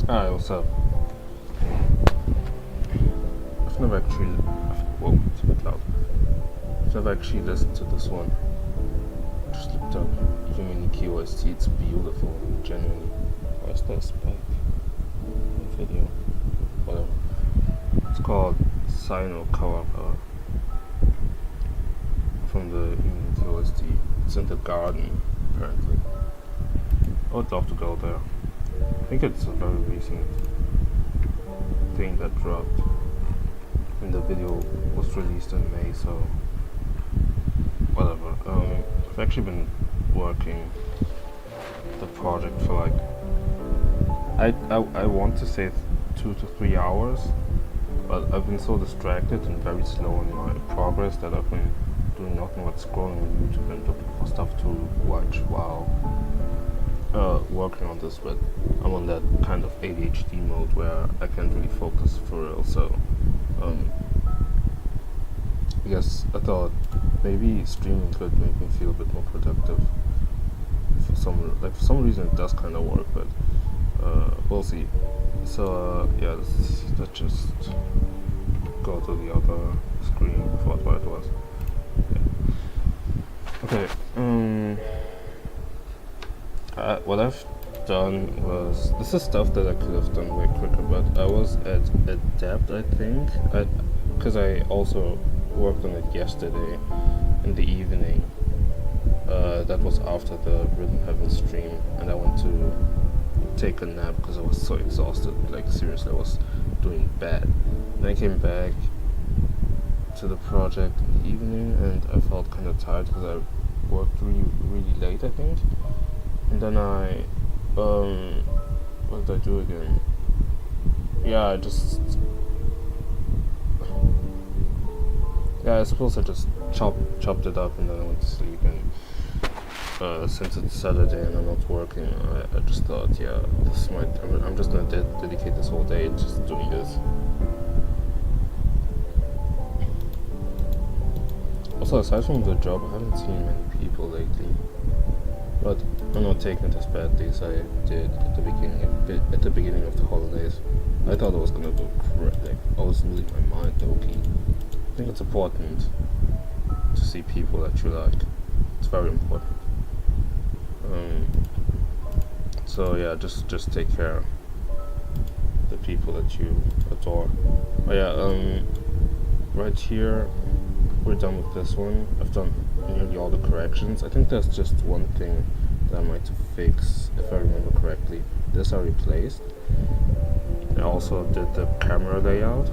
Hi, what's up? I've never actually. Whoa, it's a bit loud. I've never actually listened to this one. Just looked up Yumini KOST. It's beautiful, genuinely. Where's the spec? Video. Whatever. It's called Sino Kawaka from the Yumini KOST. It's in the garden, apparently. I would love to go there. I think it's a very recent thing that dropped, and the video was released in May, so whatever. I've actually been working the project for like I want to say 2 to 3 hours, but I've been so distracted and very slow in my progress that I've been doing nothing but scrolling on YouTube and looking for stuff to watch while working on this, but I'm on that kind of ADHD mode where I can't really focus for real, so I guess I thought maybe streaming could make me feel a bit more productive. For some reason it does kind of work, but we'll see. So yeah, let's just go to the other screen for what it was. Yeah. Okay. What I've done was, this is stuff that I could have done way quicker, but I was at Adept, I think, because I also worked on it yesterday in the evening. That was after the Rhythm Heaven stream, and I went to take a nap because I was so exhausted, like seriously, I was doing bad. Then I came back to the project in the evening, and I felt kind of tired because I worked really late, I think. And then what did I do again? Yeah, I suppose I just chopped it up and then I went to sleep, and since it's Saturday and I'm not working, I just thought, yeah, I'm just gonna dedicate this whole day just doing this. Also, aside from the job, I haven't seen many people lately. But I'm not taking it as badly as I did at the beginning of the holidays. I thought I was gonna go crazy. I was losing my mind, low-key. I think it's important to see people that you like. It's very important. So yeah, just take care of the people that you adore. Oh yeah, right here we're done with this one. I've done nearly all the corrections. I think there's just one thing that I might fix, if I remember correctly. This I replaced. I also did the camera layout.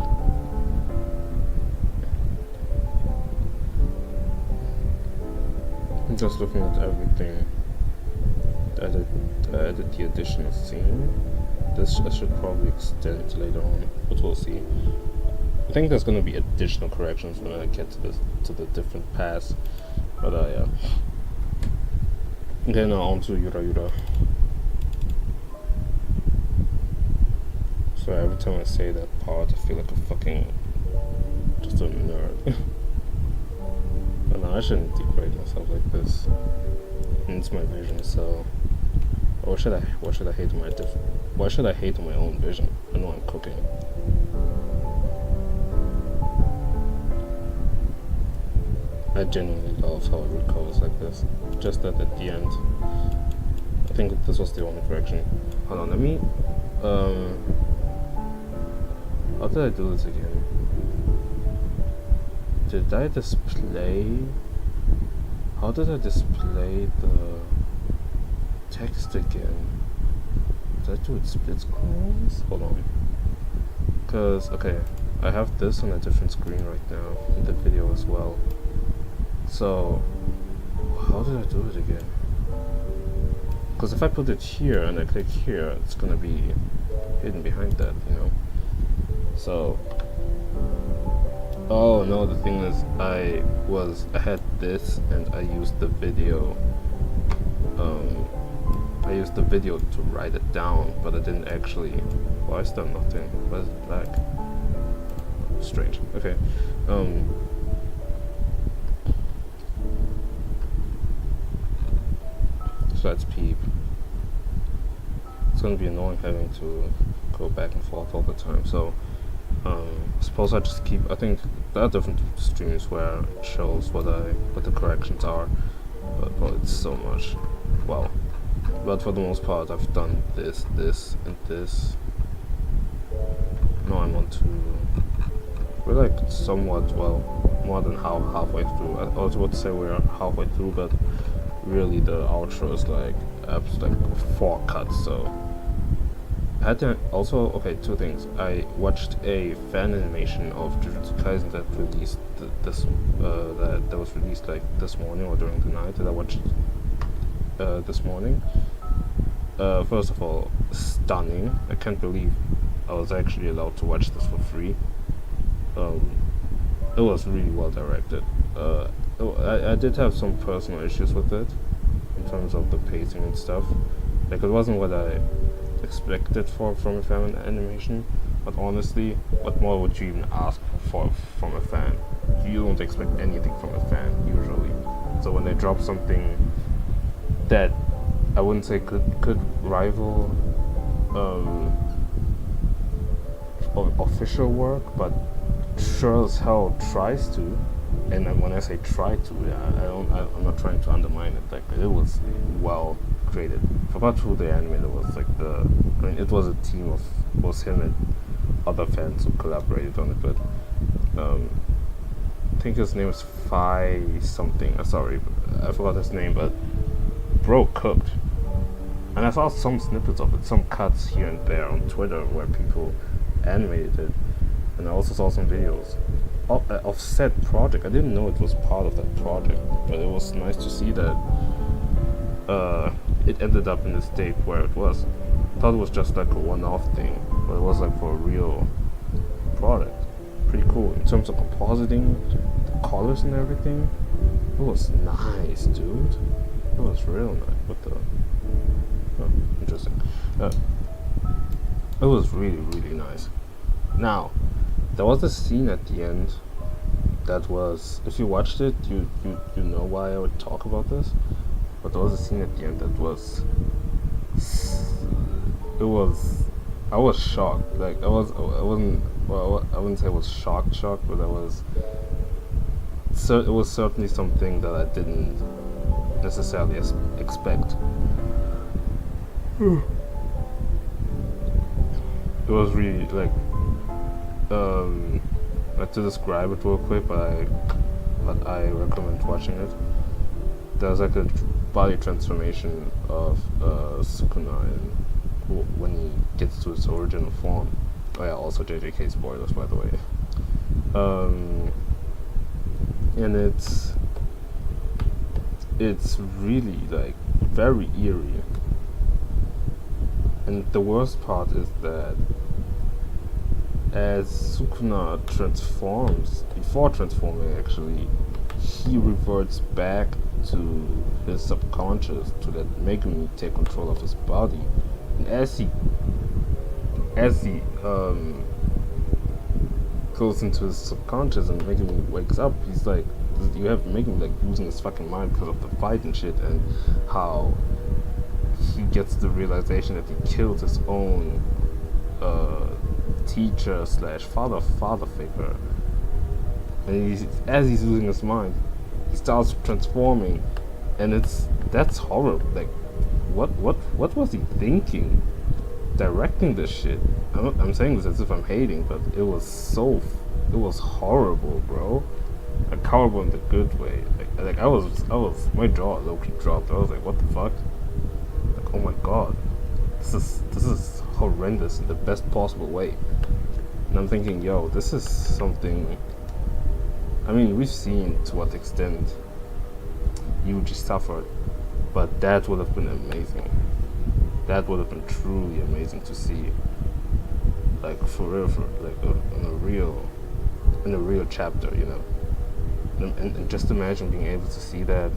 Just looking at everything, added the additional scene. This I should probably extend later on, but we'll see. I think there's gonna be additional corrections when I get to the different paths. But yeah. Okay, now on to Yura Yura. So every time I say that part, I feel like a fucking just a nerd. But no, I shouldn't degrade myself like this. It's my vision, so why should I hate my own vision? I know I'm cooking. I genuinely love how it recovers like this. Just that at the end, I think this was the only correction. Hold on, let me how did I do this again? Did I display? How did I display the text again? Did I do it split screens? Hold on. Cause okay, I have this on a different screen right now in the video as well. So how did I do it again? Cause if I put it here and I click here, it's gonna be hidden behind that, you know. So oh no, the thing is I had this and I used the video to write it down, but I didn't actually. Why is there nothing? Why is it black? Strange. Okay. So that's peep. It's gonna be annoying having to go back and forth all the time. So suppose I just keep. I think there are different streams where it shows what the corrections are, but it's so much. Wow. But for the most part, I've done this, and this. Now I'm on to. We're like somewhat, well, more than halfway through. I was about to say we're halfway through, but really the outro is like 4 cuts. So I had to also, okay, 2 things. I watched a fan animation of Jujutsu Kaisen that released that was released like this morning or during the night that I watched this morning. First of all, stunning. I can't believe I was actually allowed to watch this for free. It was really well directed. I did have some personal issues with it in terms of the pacing and stuff. Like, it wasn't what I expected from a fan animation, but honestly, what more would you even ask for from a fan? You don't expect anything from a fan usually. So when they drop something that I wouldn't say could rival official work, but sure as hell tries to. And when I say try to, I'm not trying to undermine it. Like, it was well created. I forgot who the animator was. Like it was a team of both him and other fans who collaborated on it. But I think his name is Phi something. Sorry, I forgot his name. But bro cooked. And I saw some snippets of it, some cuts here and there on Twitter where people animated it. And I also saw some videos of said project. I didn't know it was part of that project, but it was nice to see that it ended up in the state where it was. I thought it was just like a one-off thing, but it was like for a real product. Pretty cool. In terms of compositing, the colors and everything, it was nice, dude. It was real nice. What the? Oh, interesting. It was really, really nice. Now, there was a scene at the end that was, if you watched it, you know why I would talk about this. But there was a scene at the end that was, I was shocked. Like, I wouldn't say I was shocked, but it was certainly something that I didn't necessarily expect. It was really like, I have to describe it real quick, but I recommend watching it. There's like a body transformation of Sukuna when he gets to his original form. Oh yeah, also JJK spoilers, by the way. And it's really like very eerie. And the worst part is that as Sukuna transforms, before transforming actually, he reverts back to his subconscious to let Megumi take control of his body. And as he goes into his subconscious and Megumi wakes up, he's like, you have Megumi like losing his fucking mind because of the fight and shit, and how he gets the realization that he killed his own teacher slash father figure. And as he's losing his mind, he starts transforming, and that's horrible. Like, what was he thinking, directing this shit? I'm saying this as if I'm hating, but it was horrible, bro. Like, horrible in the good way. Like I was my jaw low-key dropped. I was like, what the fuck? Like, oh my god, this is horrendous in the best possible way. And I'm thinking, yo, this is something. I mean, we've seen to what extent Yuji suffered, but that would have been amazing. That would have been truly amazing to see. Like, for real, in a real chapter, you know. And just imagine being able to see that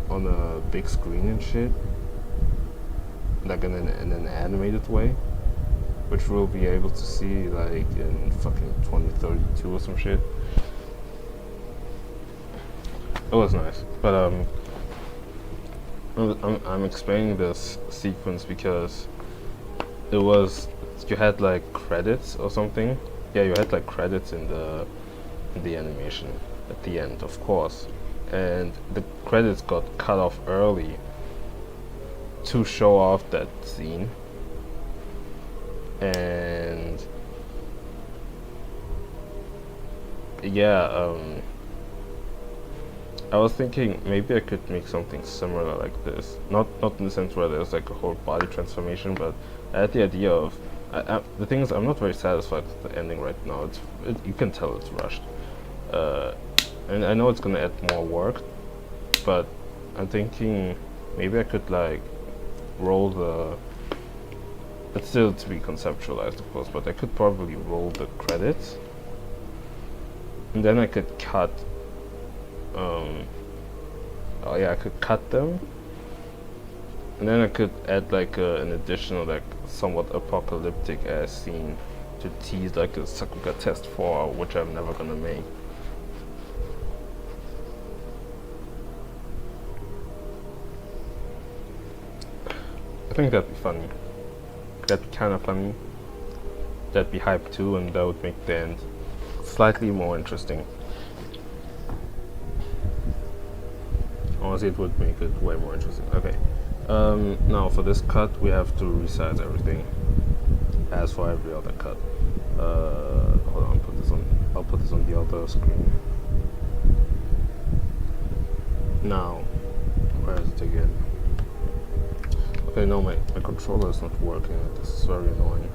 on a big screen and shit, like in an animated way, which we'll be able to see like in fucking 2032 or some shit. It was nice, but I'm explaining this sequence because you had like credits or something. Yeah, you had like credits in the animation at the end, of course, and the credits got cut off early to show off that scene. And yeah, I was thinking maybe I could make something similar like this. Not in the sense where there's like a whole body transformation, but I had the idea of. The thing is, I'm not very satisfied with the ending right now. You can tell it's rushed, and I know it's gonna add more work, but I'm thinking maybe I could like roll the. It's still to be conceptualized, of course, but I could probably roll the credits, and then I could cut. Oh yeah, I could cut them, and then I could add like an additional, like somewhat apocalyptic ass scene to tease like a Sakuga test 4, which I'm never gonna make. I think that'd be funny. That'd be kind of funny. That'd be hype too, and that would make the end slightly more interesting. Honestly, it would make it way more interesting. Okay. Now for this cut, we have to resize everything, as for every other cut. Hold on, I'll put this on the other screen. Now, where is it again? Okay, no, my controller is not working. This is very annoying.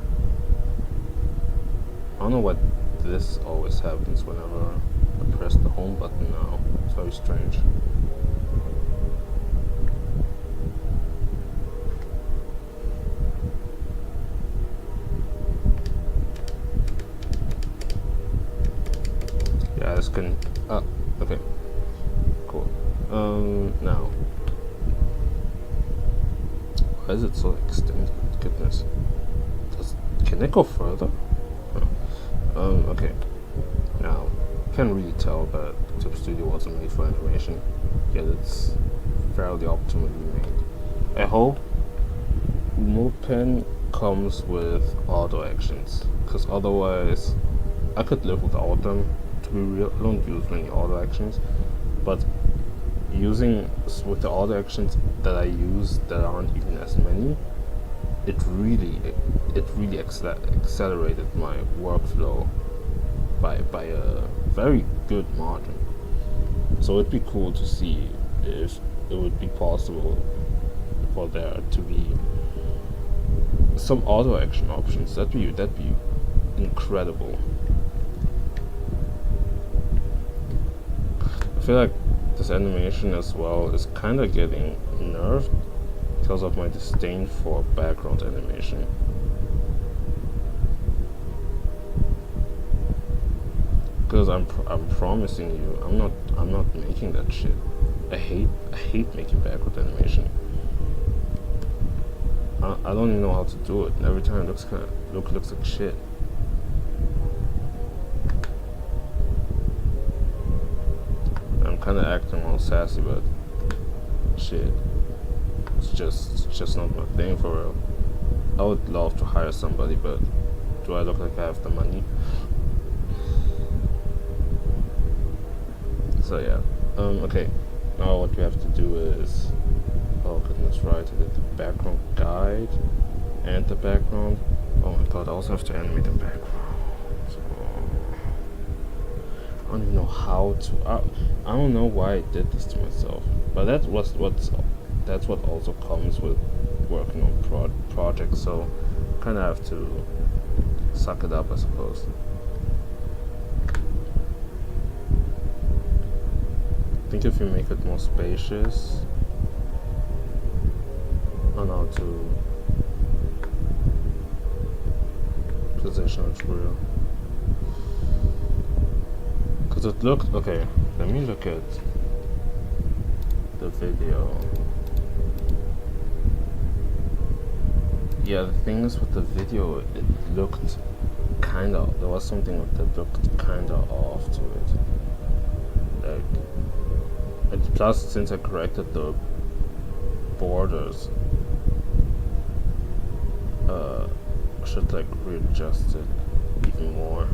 I don't know what this always happens whenever I press the home button now. It's very strange. Yeah, this can. Okay. Cool. Now. Why is it so extended? Goodness. Can it go further? Oh. Okay. Now, can't really tell that Tip Studio wasn't made for animation, yet it's fairly optimally made. I hope Mupen comes with auto actions, because otherwise I could live without them. To be real, I don't use many auto actions, but using with the auto actions that I use that aren't even as many, it really accelerated my workflow by a very good margin. So it'd be cool to see if it would be possible for there to be some auto action options. That'd be incredible. I feel like this animation as well is kind of getting nerfed because of my disdain for background animation. Because I'm promising you, I'm not making that shit. I hate making background animation. I don't even know how to do it, and every time it looks like shit. I'm kind of acting all sassy, but shit, it's just not my thing for real. I would love to hire somebody, but do I look like I have the money? So yeah, okay. Now what we have to do is, oh goodness, right? I did the background guide and the background. Oh my god, I also have to animate the background. So, I don't even know how to. I don't know why I did this to myself, but that's what also comes with working on projects. So, kind of have to suck it up, I suppose. I think if you make it more spacious, I know how to position it real. Cause it looked okay. Let me look at the video. Yeah, the thing is with the video, it looked kinda. There was something that looked kinda off to it. Like. Plus, since I corrected the borders, I should like readjust it even more.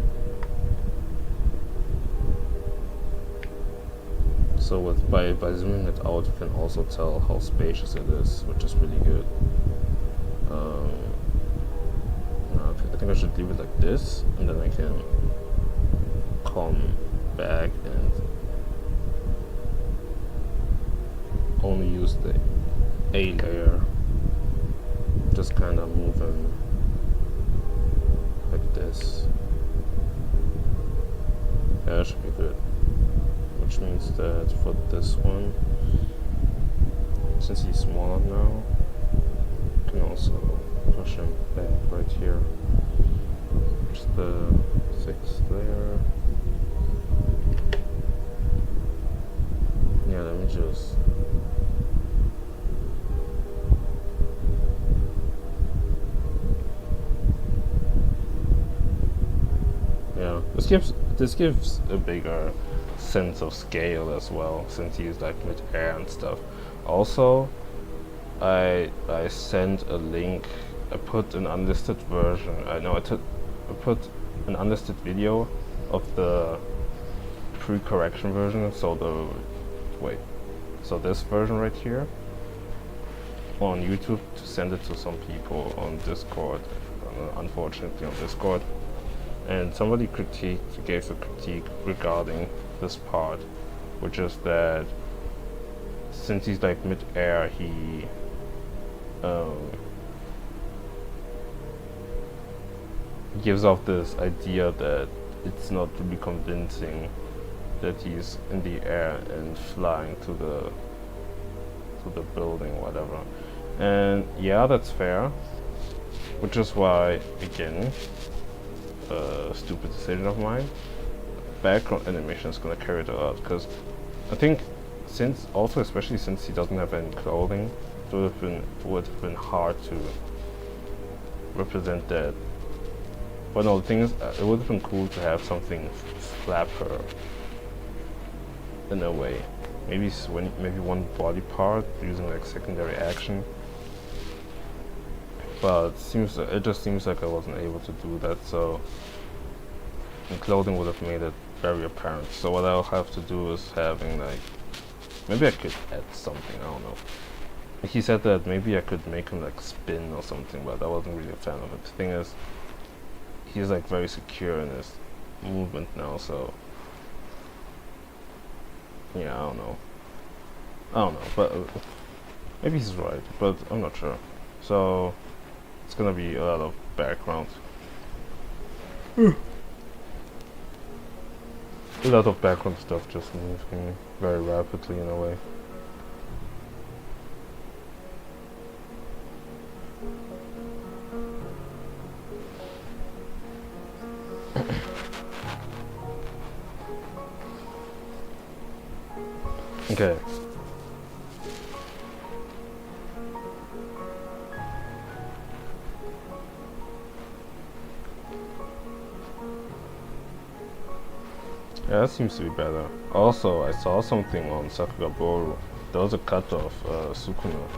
So by zooming it out, you can also tell how spacious it is, which is really good. No, I think I should leave it like this, and then I can come back and only use the A layer, just kind of moving like this. Yeah, that should be good. Which means that for this one, since he's smaller now, I can also push him back right here. Just the 6th layer. Yeah, let me just. Yeah, this gives a bigger sense of scale as well, since he's like mid-air and stuff. Also, I sent a link. I put an unlisted version. I put an unlisted video of the pre-correction version. So this version right here on YouTube, to send it to some people on Discord. Unfortunately, on Discord. And somebody gave a critique regarding this part, which is that since he's like mid-air, he gives off this idea that it's not really convincing that he's in the air and flying to the building, whatever. And yeah, that's fair, which is why, again, stupid decision of mine, background animation is gonna carry it out, because I think especially since he doesn't have any clothing, it would have been hard to represent that. But no, the thing is, it would have been cool to have something slap her in a way. Maybe one body part using like secondary action. But it just seems like I wasn't able to do that, so the clothing would have made it very apparent. So what I'll have to do is having like, maybe I could add something, I don't know. He said that maybe I could make him like spin or something, but I wasn't really a fan of it. The thing is, he's like very secure in his movement now, so yeah, I don't know, but maybe he's right, but I'm not sure. So it's gonna be a lot of background. a lot of background stuff just moving very rapidly in a way. Okay. Yeah, that seems to be better. Also, I saw something on Sakuga. There was a cut of Sukuna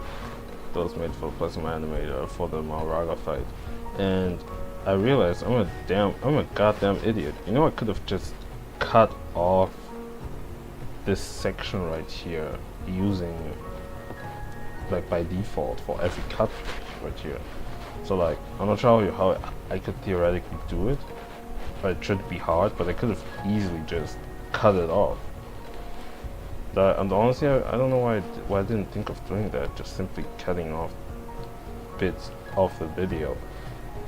that was made for Plasma Animator for the Mauraga fight, and I realized I'm a goddamn idiot. You know, I could have just cut off this section right here using, like, by default for every cut right here. So like, I'm not sure how I could theoretically do it. It should be hard, but I could have easily just cut it off. And honestly, I don't know why I didn't think of doing that, just simply cutting off bits of the video.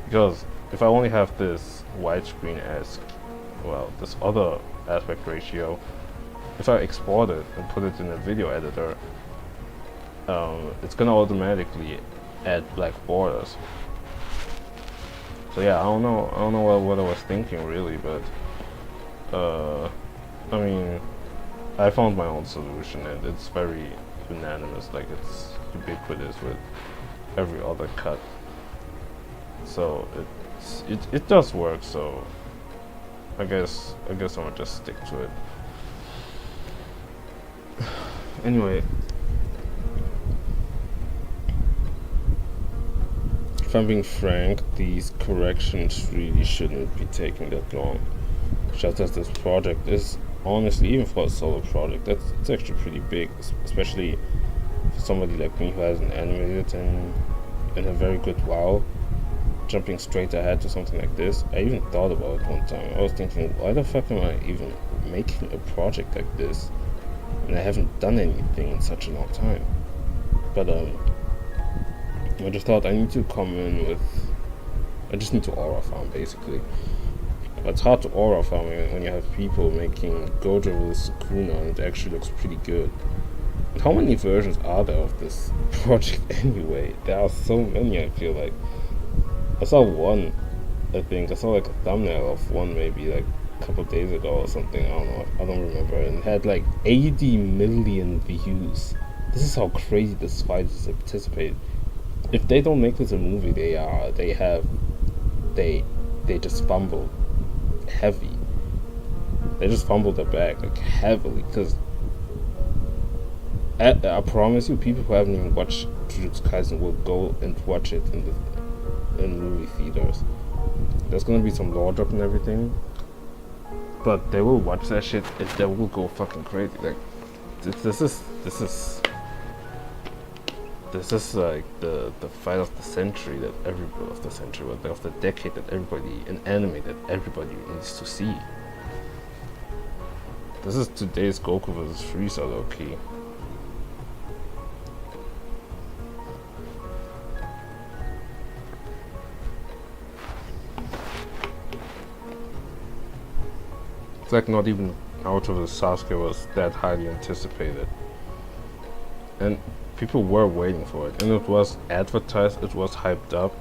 Because if I only have this widescreen-esque, well, this other aspect ratio, if I export it and put it in a video editor, it's gonna automatically add black borders. So yeah, I don't know what I was thinking really, but I mean, I found my own solution, and it's very unanimous. Like, it's ubiquitous with every other cut. So it does work. So I guess I'm gonna just stick to it. Anyway. If I'm being frank, these corrections really shouldn't be taking that long. Just as this project is, honestly, even for a solo project, it's actually pretty big, especially for somebody like me who hasn't animated in a very good while. Jumping straight ahead to something like this, I even thought about it one time. I was thinking, why the fuck am I even making a project like this? And I haven't done anything in such a long time. But I just thought I need to come in with, I just need to aura farm basically. But it's hard to aura farm when you have people making Gojo with Sukuna, and it actually looks pretty good. And how many versions are there of this project anyway? There are so many, I feel like. I saw one, I think. I saw like a thumbnail of one maybe like a couple of days ago or something. I don't know. I don't remember. And it had like 80 million views. This is how crazy this fight is anticipated. If they don't make this a movie, they just fumble heavy. They just fumble their bag like heavily, because I promise you, people who haven't even watched Jujutsu Kaisen will go and watch it in movie theaters. There's gonna be some lore drop and everything, but they will watch that shit and they will go fucking crazy. Like this is like the fight of the century that everybody of the decade that everybody, an anime that everybody needs to see. This is today's Goku vs. Frieza, low key. It's like not even Naruto vs. Sasuke was that highly anticipated. And people were waiting for it, and it was advertised, it was hyped up.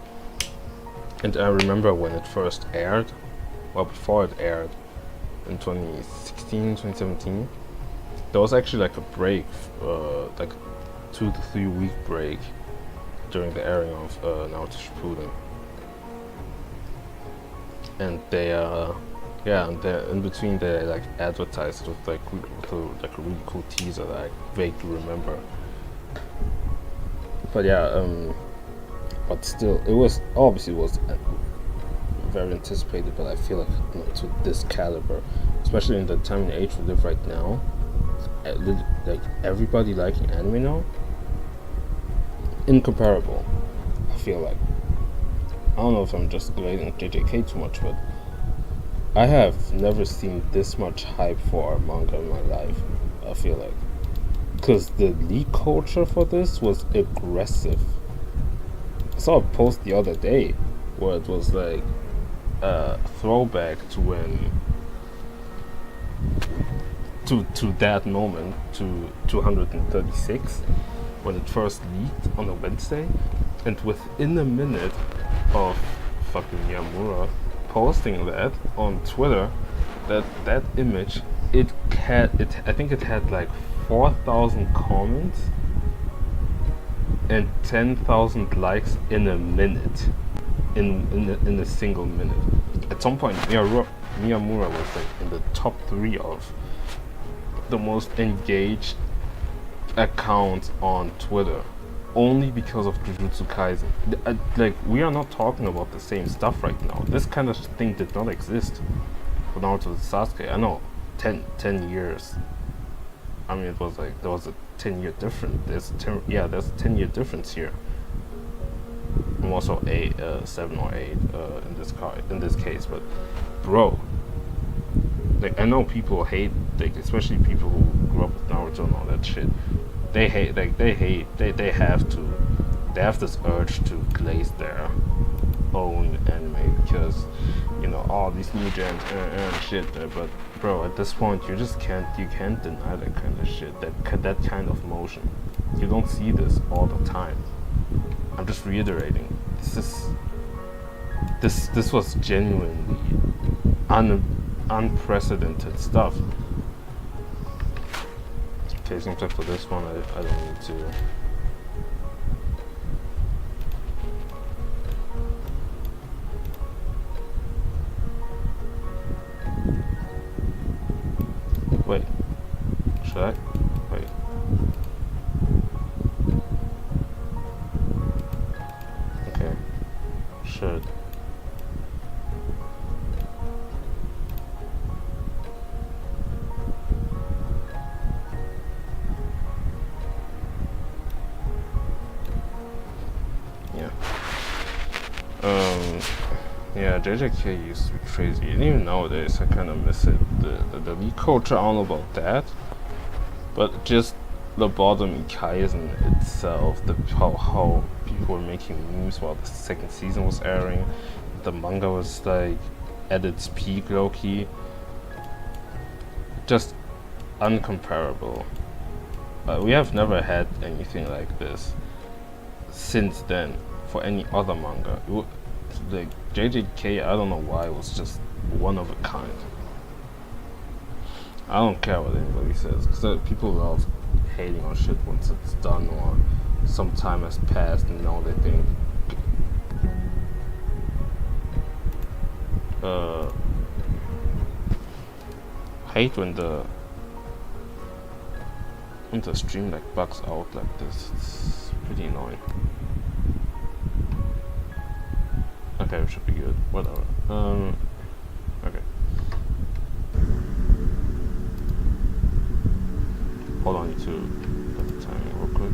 And I remember when it first aired, well, before it aired, in 2016, 2017, there was actually like a break, like 2 to 3 week break during the airing of Naruto Shippuden. And they, and in between they like advertised with like a really cool teaser that I vaguely remember. But yeah, but still, it was very anticipated, but I feel like not to this caliber, especially in the time and age we live right now. Like everybody liking anime now, incomparable. I feel like, I don't know if I'm just grading JJK too much, but I have never seen this much hype for a manga in my life. I feel like, because the leak culture for this was aggressive. I saw a post the other day where it was like a throwback to when to that moment, to 236, when it first leaked on a Wednesday, and within a minute of fucking Miyamura posting that on Twitter, that image, I think it had like 4,000 comments and 10,000 likes in a minute, in a single minute. At some point, Miyamura was like in the top 3 of the most engaged accounts on Twitter, only because of Jujutsu Kaisen. Like, we are not talking about the same stuff right now. This kind of thing did not exist for Naruto and Sasuke. I know, 10 years. I mean, it was like, there was a 10-year difference. There's a 10-year difference here. I'm also 7 or 8 in this case, but bro, like, I know people hate, like, especially people who grew up with Naruto and all that shit. They hate, like, they have this urge to glaze their own anime because, you know, all these new gens and shit. But bro, at this point, you can't deny that kind of shit, that kind of motion. You don't see this all the time. I'm just reiterating. This was genuinely unprecedented stuff. Okay, seems like for this one, I don't need to. Wait, should I? Wait. Okay, should. Yeah, JJK used to be crazy, and even nowadays I kind of miss it. The league culture, I don't know about that, but just the bottom Kaisen itself, how people were making memes while the second season was airing, the manga was like at its peak, low-key, just uncomparable. We have never had anything like this since then for any other manga. Like JJK, I don't know why, it was just one of a kind. I don't care what anybody says, because people love hating on shit once it's done or some time has passed and now they think hate when the stream like bugs out like this. It's pretty annoying. Okay, we should be good. Whatever. Okay. Hold on, you two. Get the timing real quick.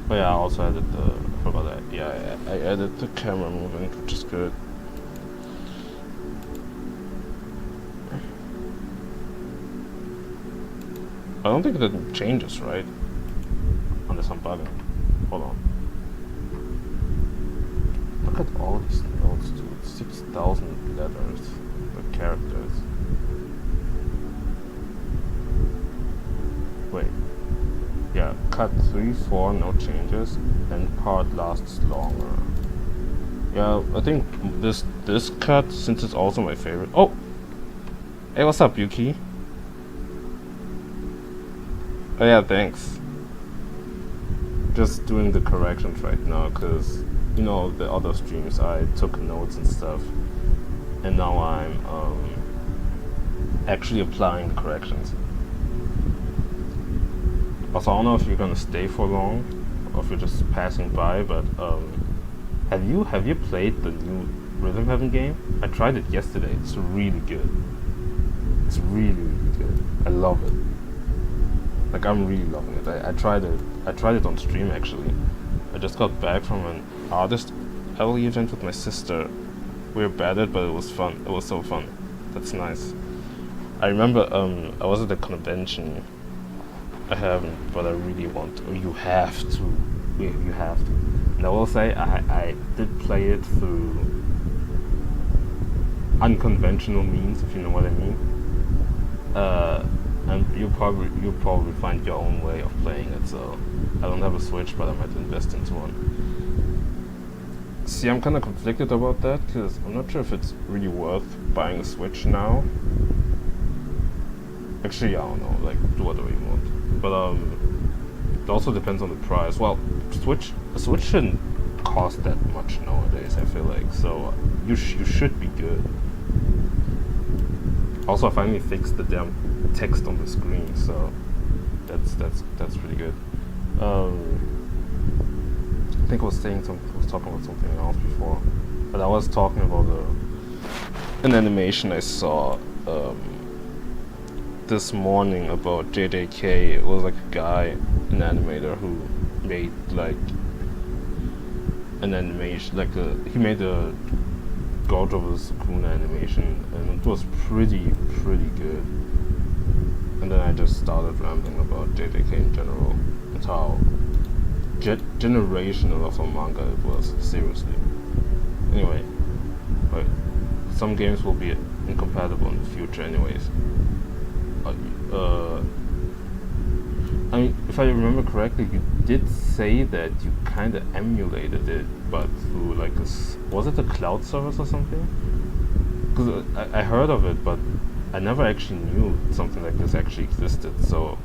Oh yeah, I also added the. I forgot that. Yeah, I added the camera movement, which is good. I don't think that changes, right? Unless I'm bugging. Hold on. Look at all these notes, dude. 6,000 letters. The characters. Wait. Yeah, cut 3, 4, no changes. End part lasts longer. Yeah, I think this cut, since it's also my favorite. Oh! Hey, what's up, Yuki? Oh yeah, thanks. Just doing the corrections right now, because, you know, the other streams I took notes and stuff, and now I'm actually applying the corrections. Also, I don't know if you're gonna stay for long, or if you're just passing by, but have you played the new Rhythm Heaven game? I tried it yesterday. It's really good. It's really, really good. I love it. Like, I'm really loving it. I tried it on stream, actually. I just got back from an artist alley event with my sister. We were bad at it, but it was fun. It was so fun. That's nice. I remember I was at a convention. I haven't, but I really want to. You have to. You have to. And I will say, I did play it through unconventional means, if you know what I mean. And you'll probably find your own way of playing it. So I don't have a Switch, but I might invest into one. See, I'm kind of conflicted about that because I'm not sure if it's really worth buying a Switch now. Actually, I don't know. Like, do whatever you want. But it also depends on the price. Well, a Switch shouldn't cost that much nowadays, I feel like. So you should be good. Also, I finally fixed the damn text on the screen, so that's pretty good. I think I was talking about something else before, but I was talking about an animation I saw this morning about JJK. It was like a guy, an animator who made like an animation, like he made a Gojo vs. Sukuna animation, and it was pretty good. And then I just started rambling about JJK in general and how generational of a manga it was, seriously. Anyway, but some games will be incompatible in the future anyways. I mean, if I remember correctly, you did say that you kind of emulated it, but through like was it a cloud service or something? Because I heard of it, but I never actually knew something like this actually existed. So,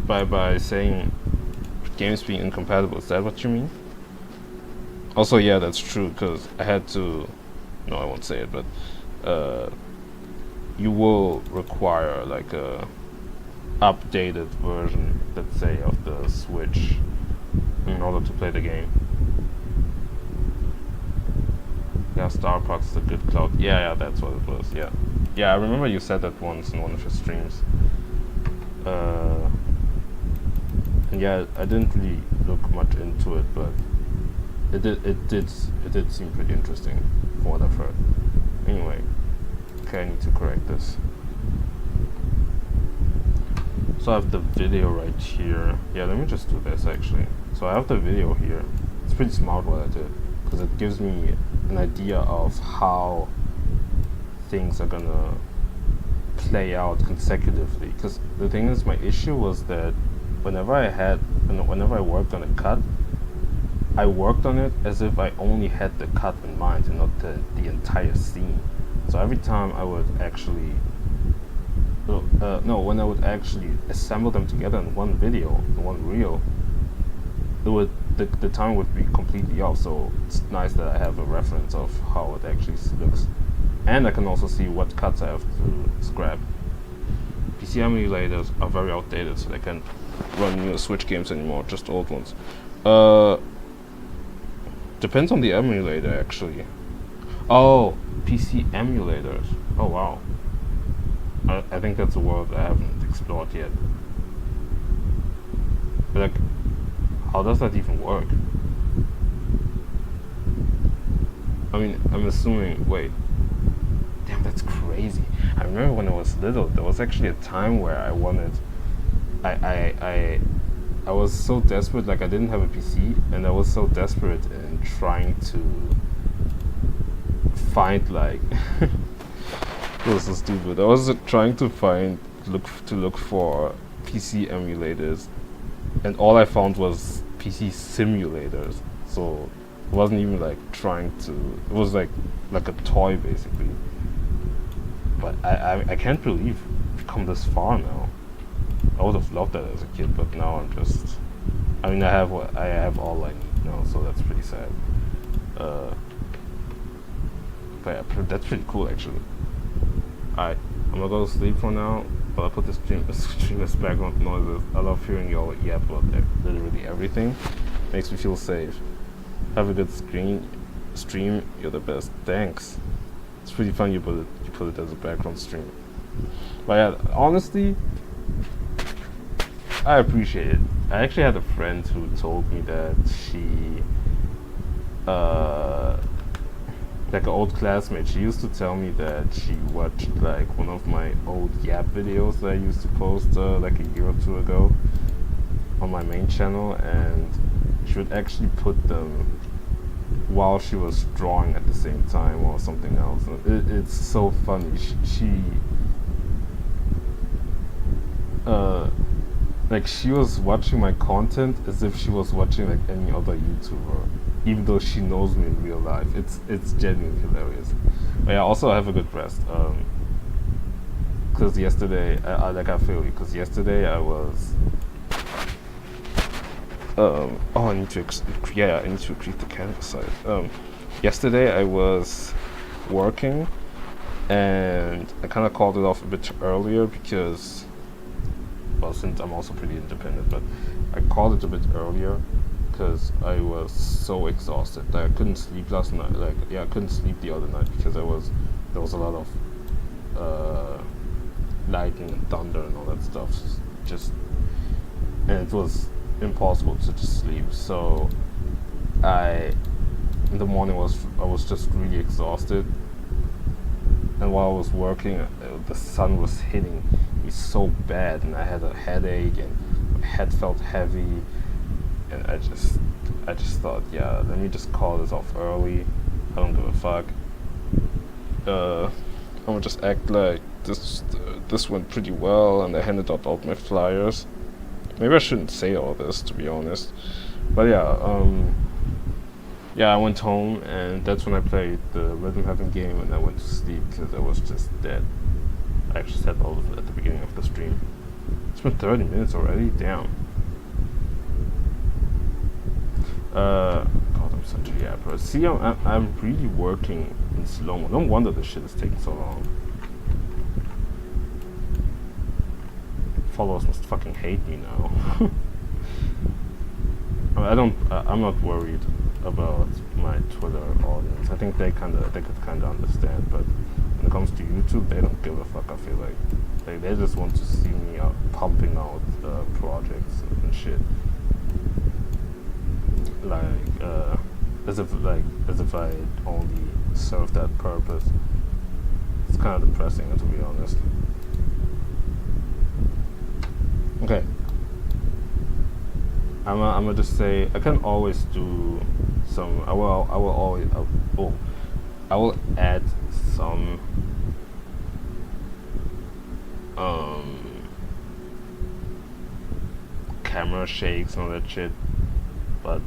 by saying games being incompatible, is that what you mean? Also, yeah, that's true, because I had to. No, I won't say it, but you will require like a updated version, let's say, of the Switch in order to play the game. Yeah, Star Fox is a good cloud. Yeah, that's what it was. Yeah, I remember you said that once in one of your streams. And yeah, I didn't really look much into it, but it did seem pretty interesting from what I've heard. Anyway, okay, I need to correct this. So I have the video right here. Yeah, let me just do this actually. So I have the video here. It's pretty smart what I did, because it gives me an idea of how things are gonna play out consecutively. Because the thing is, my issue was that whenever I worked on a cut, I worked on it as if I only had the cut in mind and not the entire scene. So every time I would actually when I would actually assemble them together in one video, in one reel, the time would be completely off. So it's nice that I have a reference of how it actually looks, and I can also see what cuts I have to scrap. PC emulators are very outdated, so they can't run new Switch games anymore, just old ones. Depends on the emulator actually. Oh, PC emulators. Oh wow. I think that's a world I haven't explored yet. But like, how does that even work? I mean, I'm assuming, wait. Damn, that's crazy. I remember when I was little, there was actually a time where I wanted, I was so desperate, like I didn't have a PC, and I was so desperate in trying to find like, it was so stupid. I was trying to look for PC emulators, and all I found was PC simulators. So it wasn't even like trying to. It was like a toy basically. But I can't believe we've come this far now. I would have loved that as a kid, but now I'm just. I mean, I have all I need now, so that's pretty sad. But yeah, that's pretty cool actually. Alright, I'm gonna go to sleep for now, but I'll put this stream as background noises. I love hearing y'all yap about literally everything. Makes me feel safe. Have a good stream, you're the best. Thanks. It's pretty fun you put it as a background stream. But yeah, honestly, I appreciate it. I actually had a friend who told me that she like an old classmate, she used to tell me that she watched like one of my old Yap videos that I used to post like a year or two ago on my main channel, and she would actually put them while she was drawing at the same time or something else. It's so funny. Like she was watching my content as if she was watching like any other YouTuber, even though she knows me in real life. It's genuinely hilarious. But yeah, also I have a good rest. Because yesterday, I feel you. Because yesterday I was. I need to create the canvas side. Yesterday I was working, and I kind of called it off a bit earlier because, well, since I'm also pretty independent, but I called it a bit earlier because I was so exhausted. Like I couldn't sleep last night. I couldn't sleep the other night because there was a lot of lightning and thunder and all that stuff. And it was impossible to just sleep. So in the morning I was just really exhausted, and while I was working, the sun was hitting me so bad, and I had a headache, and my head felt heavy, and I just thought, yeah, let me just call this off early. I don't give a fuck. I'm gonna just act like this went pretty well, and I handed out all my flyers. Maybe I shouldn't say all this, to be honest. But yeah, I went home, and that's when I played the Rhythm Heaven game, and I went to sleep because I was just dead. I actually said all of it at the beginning of the stream. It's been 30 minutes already? Damn. God, I'm such a yapper. See, I'm really working in slow-mo. No wonder this shit is taking so long. Followers must fucking hate me now. I'm not worried about my Twitter audience. I think they could kinda understand, but when it comes to YouTube, they don't give a fuck. I feel like they just want to see me pumping out projects and shit. As if I only serve that purpose. It's kind of depressing, to be honest. Okay. I'm gonna just say I can always do some. I will add some camera shakes and all that shit, but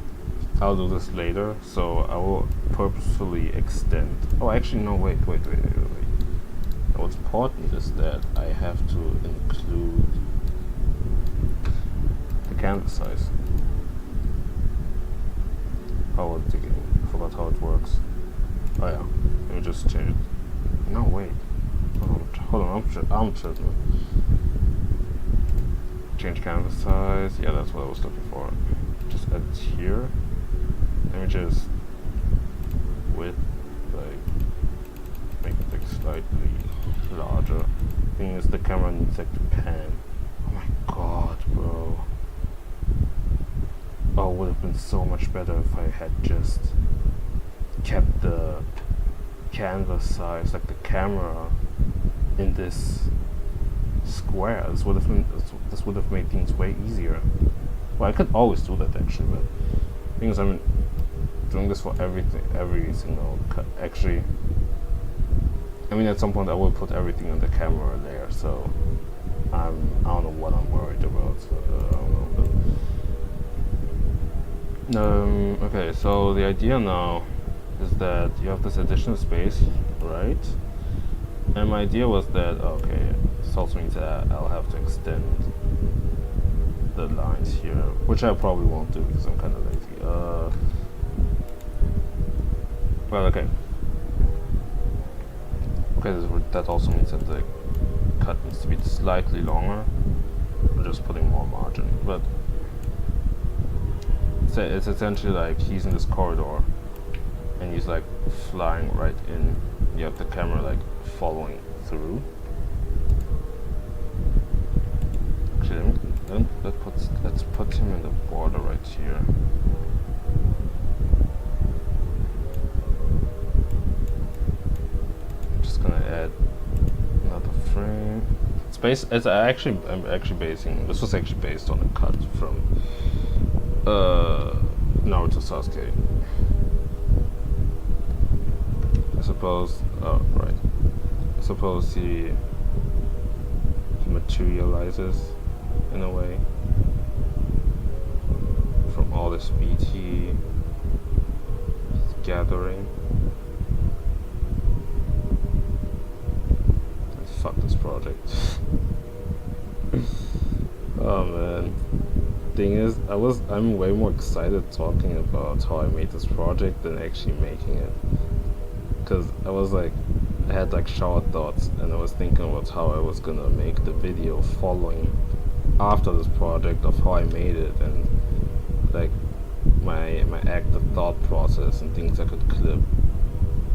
I'll do this later. So I will purposefully extend. Oh, actually, no. Wait. What's important is that I have to include the canvas size. I forgot how it works. Oh yeah, let me just change it. No, wait. Hold on, I'm tripping. Change canvas size. Yeah, that's what I was looking for. Just add it here. Images width, make it like slightly larger. Thing is, the camera needs like to pan. Oh my god, bro. Oh, it would have been so much better if I had just kept the canvas size, like the camera, in this square. This would have made things way easier. Well, I could always do that actually, but the thing is, I'm doing this for every single cut. Actually, I mean, at some point I will put everything on the camera there, so I don't know what I'm worried about. So, I don't know. But okay, so the idea now is that you have this additional space, right? And my idea was that, okay, this also means that I'll have to extend the lines here, which I probably won't do because I'm kind of lazy. Well, okay. Okay, that also means that the cut needs to be slightly longer. I'm just putting more margin, but it's essentially like he's in this corridor and he's like flying right in. You have the camera like following through. Actually, let's put him in the border right here. I'm just gonna add another frame. I'm actually basing. This was actually based on a cut from Naruto Sasuke. suppose, oh, right. I suppose he materializes in a way from all the speed he's gathering. Fuck this project. Oh man. Thing is, I'm way more excited talking about how I made this project than actually making it. Cause I had like shower thoughts, and I was thinking about how I was gonna make the video following after this project of how I made it, and like my active thought process and things I could clip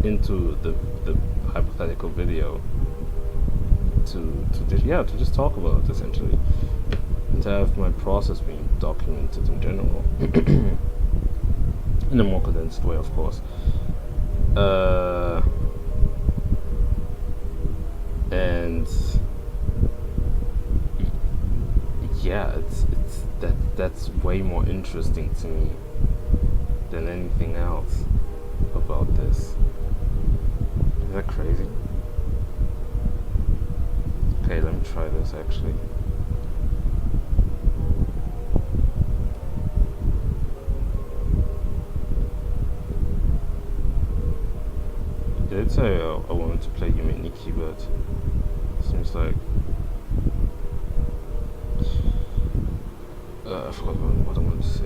into the hypothetical video to just talk about it essentially, and to have my process being documented in general in a more condensed way, of course. And yeah, that's way more interesting to me than anything else about this. Is that crazy? Okay, let me try this actually. I did say I wanted to play Yume Nikki, but seems like I forgot what I wanted to say.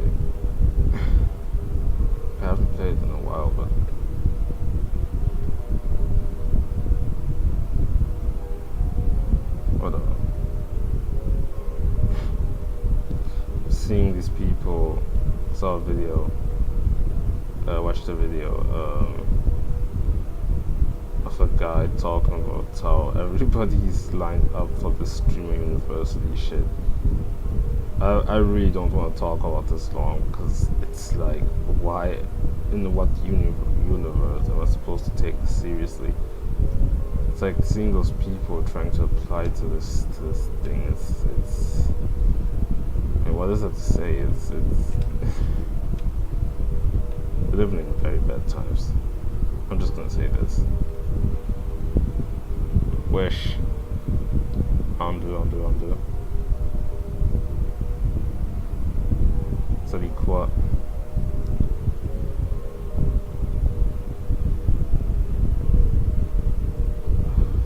I haven't played in a while, but whatever. Seeing these people, saw a video, watched a video of a guy talking about how everybody's lined up for the streamer university shit. I really don't want to talk about this long, because it's like, why, in what universe am I supposed to take this seriously? It's like seeing those people trying to apply to this thing. It's I mean, what is that to say? It's we're living in very bad times. I'm just gonna say this. Wesh. Undo. Ça dit quoi?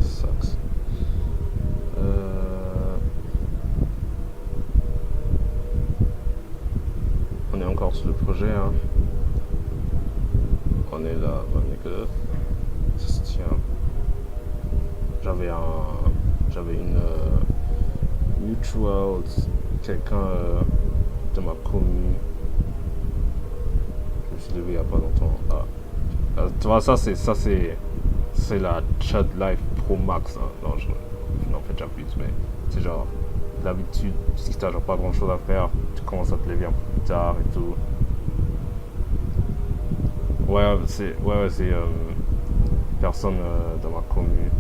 Sucks. On est encore sur le projet, hein. On est là, nigga. Ça se tient. J'avais une mutual, quelqu'un de ma commune. Je me suis levé il y a pas longtemps. Tu vois, ça c'est la Chud Life Pro Max, hein. Non, en fait j'abuse, mais c'est genre d'habitude, si t'as genre pas grand chose à faire, tu commences à te lever un peu plus tard et tout. Ouais, c'est personne dans ma commune.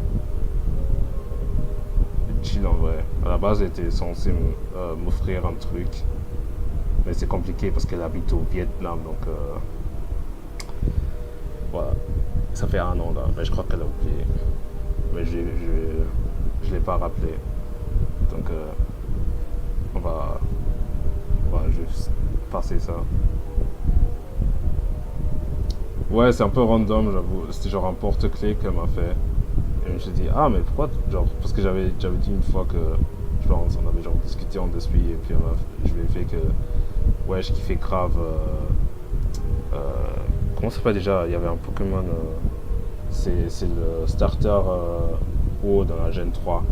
Chill en vrai. À la base, j'étais censé m'offrir un truc, mais c'est compliqué parce qu'elle habite au Vietnam, donc voilà. Ça fait 1 an là, mais je crois qu'elle a oublié. Mais je l'ai pas rappelé, donc on va juste passer ça. Ouais, c'est un peu random, j'avoue. C'était genre un porte-clés qu'elle m'a fait. Et je me suis dit, ah, mais pourquoi, genre, parce que j'avais dit une fois que, genre, on avait genre discuté en dessus, et puis je lui ai fait que, ouais, je kiffais grave, comment ça s'appelle déjà? Il y avait un Pokémon, c'est le starter haut dans la Gen 3.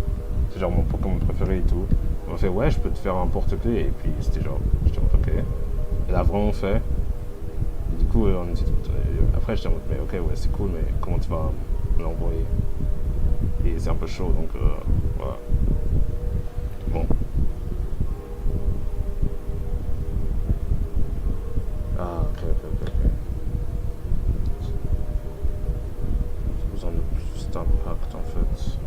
C'est genre mon Pokémon préféré et tout. On m'a fait, ouais, je peux te faire un porte-clés, et puis c'était genre, j'étais en mode, ok. Elle a vraiment fait. Et du coup, après, j'étais en mode, mais ok, ouais, c'est cool, mais comment tu vas me l'envoyer? Et c'est un peu chaud, donc voilà. Bon. Ah, ok. J'ai besoin de plus d'impact en fait.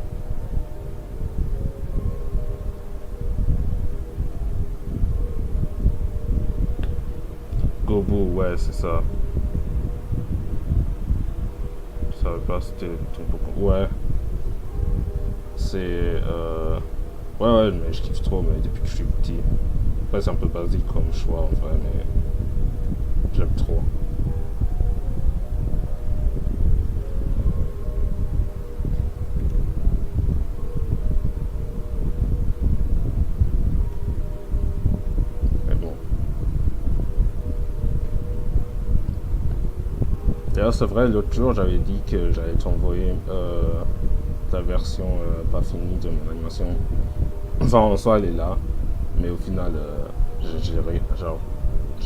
Gobo, ouais, c'est ça. Ça, savais pas, c'était un peu con. Ouais. C'est. Ouais, mais je kiffe trop, mais depuis que je suis petit. Ouais, c'est un peu basique comme choix en vrai, mais. J'aime trop. Mais bon. D'ailleurs, c'est vrai, l'autre jour, j'avais dit que j'allais t'envoyer la version pas finie de mon animation. Enfin, en soi, elle est là, mais au final, je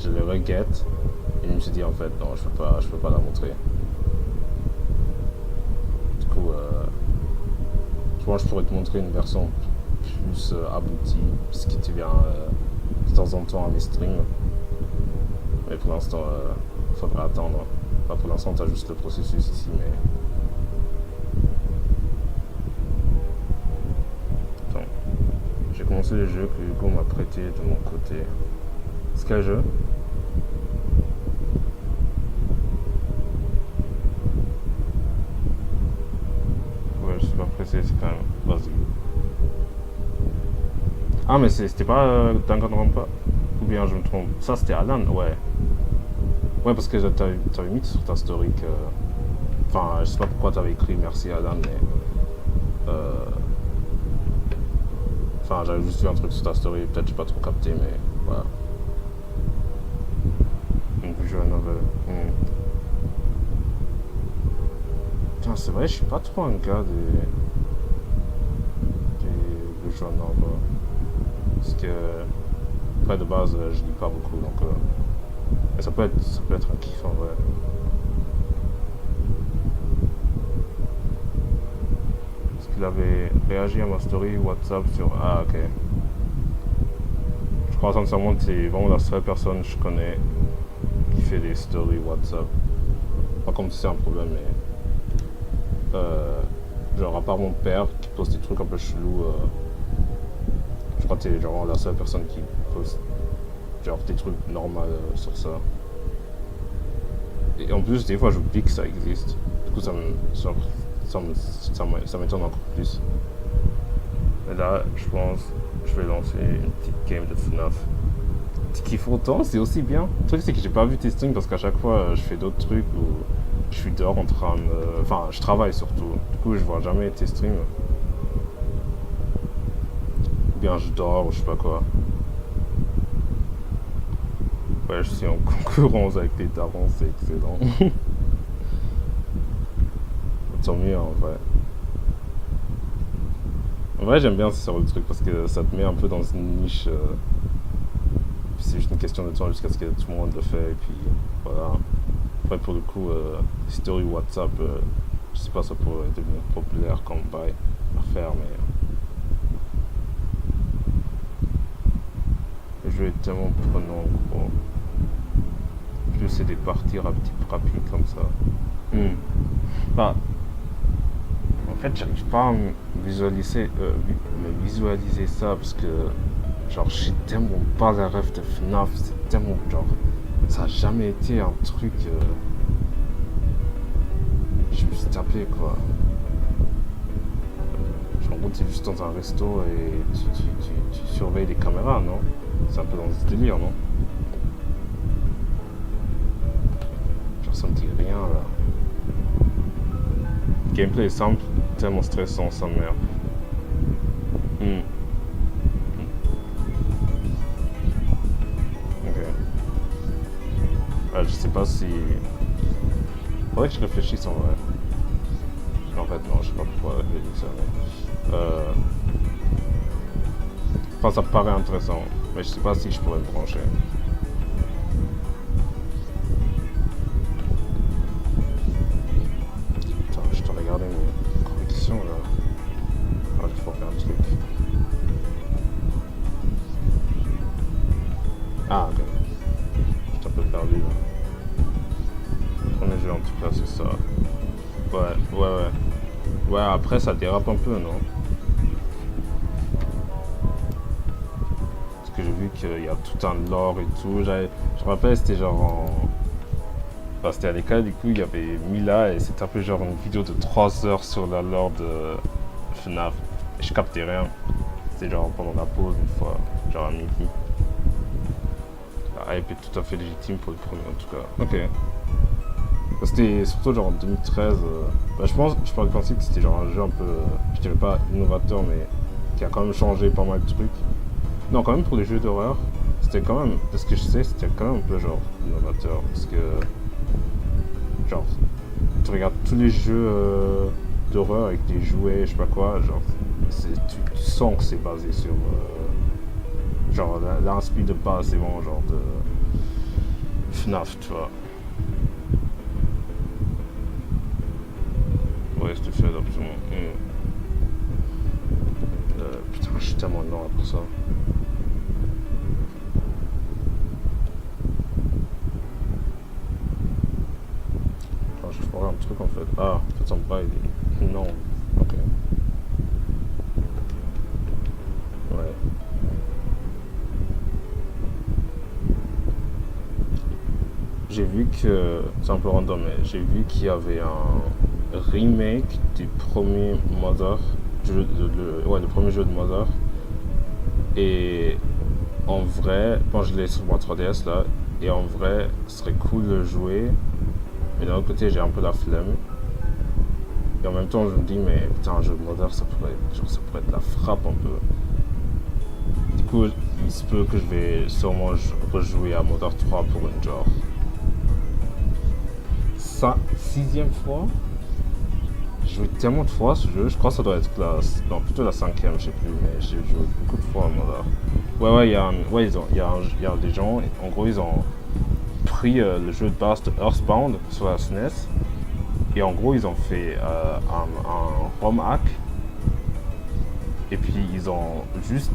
le regrette. Et je me suis dit, en fait, non, je peux pas la montrer. Du coup, je pense que je pourrais te montrer une version plus aboutie, puisque tu viens de temps en temps à mes streams. Mais pour l'instant, faudra attendre. Enfin, pour l'instant, t'as juste le processus ici, mais. Attends. J'ai commencé les jeux que Hugo m'a prêté de mon côté. C'est quel jeu? Ouais, je suis pas pressé, c'est quand même. Vas-y. Ah, mais c'était pas Danganronpa? Ou bien je me trompe? Ça, c'était Alan, ouais. Ouais, parce que t'avais mis sur ta story que. Enfin, je sais pas pourquoi t'avais écrit merci Alan, mais. Enfin, j'avais juste vu un truc sur ta story, peut-être j'ai pas trop capté, mais voilà. Une visual novel. Putain, c'est vrai, je suis pas trop un gars des visual novels. Parce que. Après, de base, je lis pas beaucoup, donc. Mais ça peut être un kiff en vrai. Parce qu'il avait réagi à ma story WhatsApp sur. Ah, ok. Je crois sincèrement que c'est vraiment la seule personne que je connais qui fait des stories WhatsApp. Pas comme si c'est un problème, mais. Genre, à part mon père qui poste des trucs un peu chelous, je crois que c'est genre la seule personne qui poste genre des trucs normaux sur ça. Et en plus, des fois, j'oublie que ça existe. Du coup, ça m'étonne encore plus. Et là, je pense que je vais lancer une petite game de FNAF. Ce qu'il faut autant, c'est aussi bien. Le truc, c'est que j'ai pas vu tes streams parce qu'à chaque fois, je fais d'autres trucs ou je suis dehors en train de. Enfin, je travaille surtout. Du coup, je vois jamais tes streams. Ou bien je dors ou je sais pas quoi. Ouais, je suis en concurrence avec les darons, c'est excellent. Tant mieux en vrai. En vrai, j'aime bien ce genre de truc parce que ça te met un peu dans une niche. Puis c'est juste une question de temps jusqu'à ce que tout le monde le fait. Et puis voilà. Après, pour le coup, story WhatsApp, je sais pas, ça pourrait devenir populaire comme bail à faire, mais. Le jeu est tellement prenant, gros. Plus c'est des parties rapides comme ça. Bah, en fait, j'arrive pas à me visualiser ça parce que, genre, j'ai tellement pas la rêve de FNAF, c'est tellement, genre, ça a jamais été un truc. Je me suis tapé, quoi. Genre, en gros, t'es juste dans un resto et tu surveilles les caméras, non? C'est un peu dans ce délire, non? Genre, ça me dit rien, là. Le gameplay est simple, tellement stressant, sa mère. Ok. Je sais pas si. Faudrait que je réfléchisse en vrai. En fait, non, je sais pas pourquoi j'ai dit ça, mais. Enfin, ça me paraît intéressant, mais je sais pas si je pourrais me brancher. Putain, je dois regarder mes corrections là. Ah, il faut faire un truc. Ah, ok. Je suis un peu perdu là. Le premier jeu en tout cas, c'est ça. Ouais. Ouais, après ça dérape un peu, non? Parce que j'ai vu qu'il y a tout un lore et tout. Je me rappelle, c'était genre en. Enfin, c'était à l'école, du coup, il y avait Mila et c'était un peu genre une vidéo de 3 heures sur la lore de FNAF. Et je captais rien. C'était genre pendant la pause, une fois, genre à midi. La hype est tout à fait légitime pour le premier, en tout cas. Ok. C'était surtout genre en 2013. Bah, je pars du principe que c'était genre un jeu un peu, je dirais pas innovateur, mais qui a quand même changé pas mal de trucs. Non, quand même pour les jeux d'horreur, c'était quand même, de ce que je sais, c'était quand même un peu genre innovateur. Parce que, genre, tu regardes tous les jeux d'horreur avec des jouets, je sais pas quoi, genre, tu sens que c'est basé sur. Genre, l'inspi de base, c'est vraiment genre de FNAF, tu vois. Ouais, c'était fait absolument. Putain, je suis tellement lent pour ça. Attends, je ferai un truc en fait. Ah, en fait, ça me pas, il est. Non. Ok. Ouais. J'ai vu que. C'est un peu random, mais j'ai vu qu'il y avait un remake du premier Mother. Ouais, le premier jeu de Mother. Et en vrai, bon, je l'ai sur mon 3DS là. Et en vrai, ce serait cool de jouer. Mais d'un autre côté, j'ai un peu la flemme. Et en même temps, je me dis, mais putain, un jeu de Mother, ça pourrait être la frappe un peu. Du coup, il se peut que je vais sûrement rejouer à Mother 3 pour une genre. Sixième fois. J'ai joué tellement de fois ce jeu, je crois que ça doit être non, plutôt la cinquième, je sais plus, mais j'ai joué beaucoup de fois à Mother. Ouais, il y a des gens, en gros, ils ont pris le jeu de base de Earthbound sur la SNES, et en gros, ils ont fait un ROM hack, et puis ils ont juste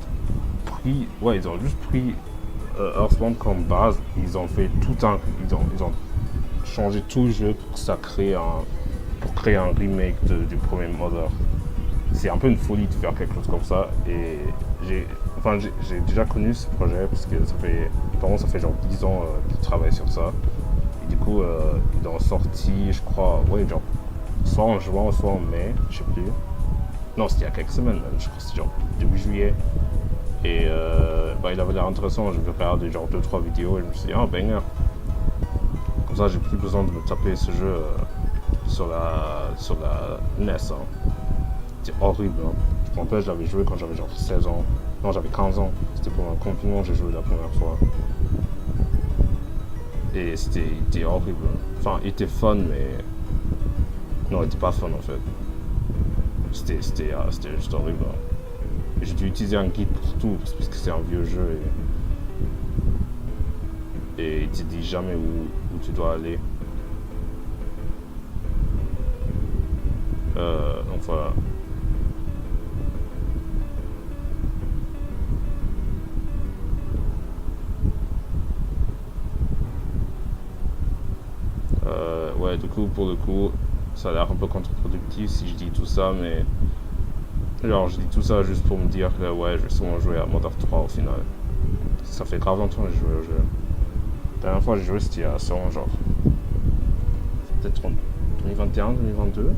pris Earthbound comme base, ils ont fait ils ont changé tout le jeu pour que ça pour créer un remake du premier Mother. C'est un peu une folie de faire quelque chose comme ça, et j'ai déjà connu ce projet parce que ça fait genre 10 ans qu'ils travaillent sur ça. Et du coup, ils l'ont sorti, je crois, ouais, genre, soit en juin, soit en mai, je sais plus. Non, c'était il y a quelques semaines même, je crois que c'était genre début juillet. Et il avait l'air intéressant, j'ai regardé genre 2-3 vidéos et je me suis dit, ah, banger. Comme ça, j'ai plus besoin de me taper ce jeu sur la NES. Hein. C'était horrible. Hein. Je me rappelle, je l'avais joué quand j'avais genre 16 ans. Non, j'avais 15 ans. C'était pour un confinement, j'ai joué la première fois. Et il était horrible. Enfin, il était fun, mais. Non, il était pas fun en fait. C'était juste horrible. Hein. Et j'ai dû utiliser un guide pour tout, parce que c'est un vieux jeu. Et il te dit jamais où tu dois aller. Donc voilà. Ouais, du coup, pour le coup, ça a l'air un peu contre-productif si je dis tout ça, mais genre, je dis tout ça juste pour me dire que ouais, je vais sûrement jouer à Modern 3 au final. Ça fait grave longtemps que j'ai joué au jeu. La dernière fois que j'ai joué, c'était à sûrement genre. Peut-être en 2021, 2022.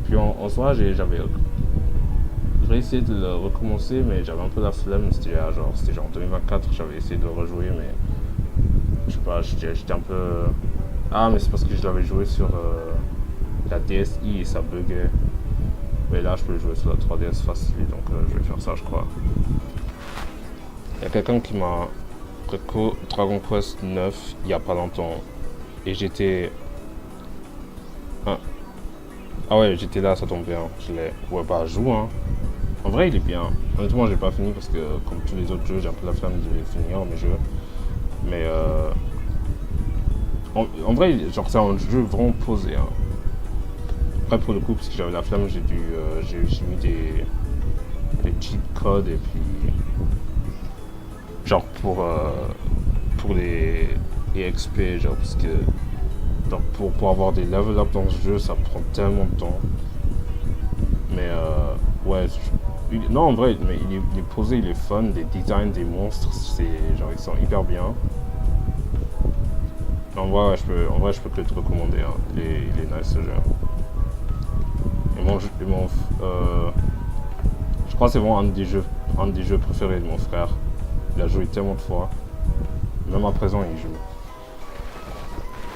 Puis en soi, j'avais essayé de le recommencer, mais j'avais un peu la flemme. C'était genre en 2024, j'avais essayé de le rejouer, mais je sais pas, j'étais un peu. Ah, mais c'est parce que je l'avais joué sur la DSi et ça buguait. Mais là, je peux le jouer sur la 3DS facile, donc je vais faire ça, je crois. Il y a quelqu'un qui m'a reco Dragon Quest 9 il y a pas longtemps. Et j'étais. Ah ouais, j'étais là, ça tombe bien. Je l'ai. Ouais, bah, joue, hein. En vrai, il est bien. Honnêtement, j'ai pas fini parce que, comme tous les autres jeux, j'ai un peu la flemme de les finir, mes jeux. Mais en vrai, genre, c'est un jeu vraiment posé. Hein. Après, pour le coup, parce que j'avais la flemme, j'ai mis des cheat codes et puis. Genre, pour les XP, genre, parce que. Genre, pour avoir des level up dans ce jeu, ça prend tellement de temps. Mais ouais. Non, en vrai, mais il est posé, il est fun. Les designs des monstres, genre, ils sont hyper bien. En vrai, je peux que te recommander. Hein. Il est nice ce jeu. Je crois que c'est vraiment un des jeux préférés de mon frère. Il a joué tellement de fois. Même à présent, il joue.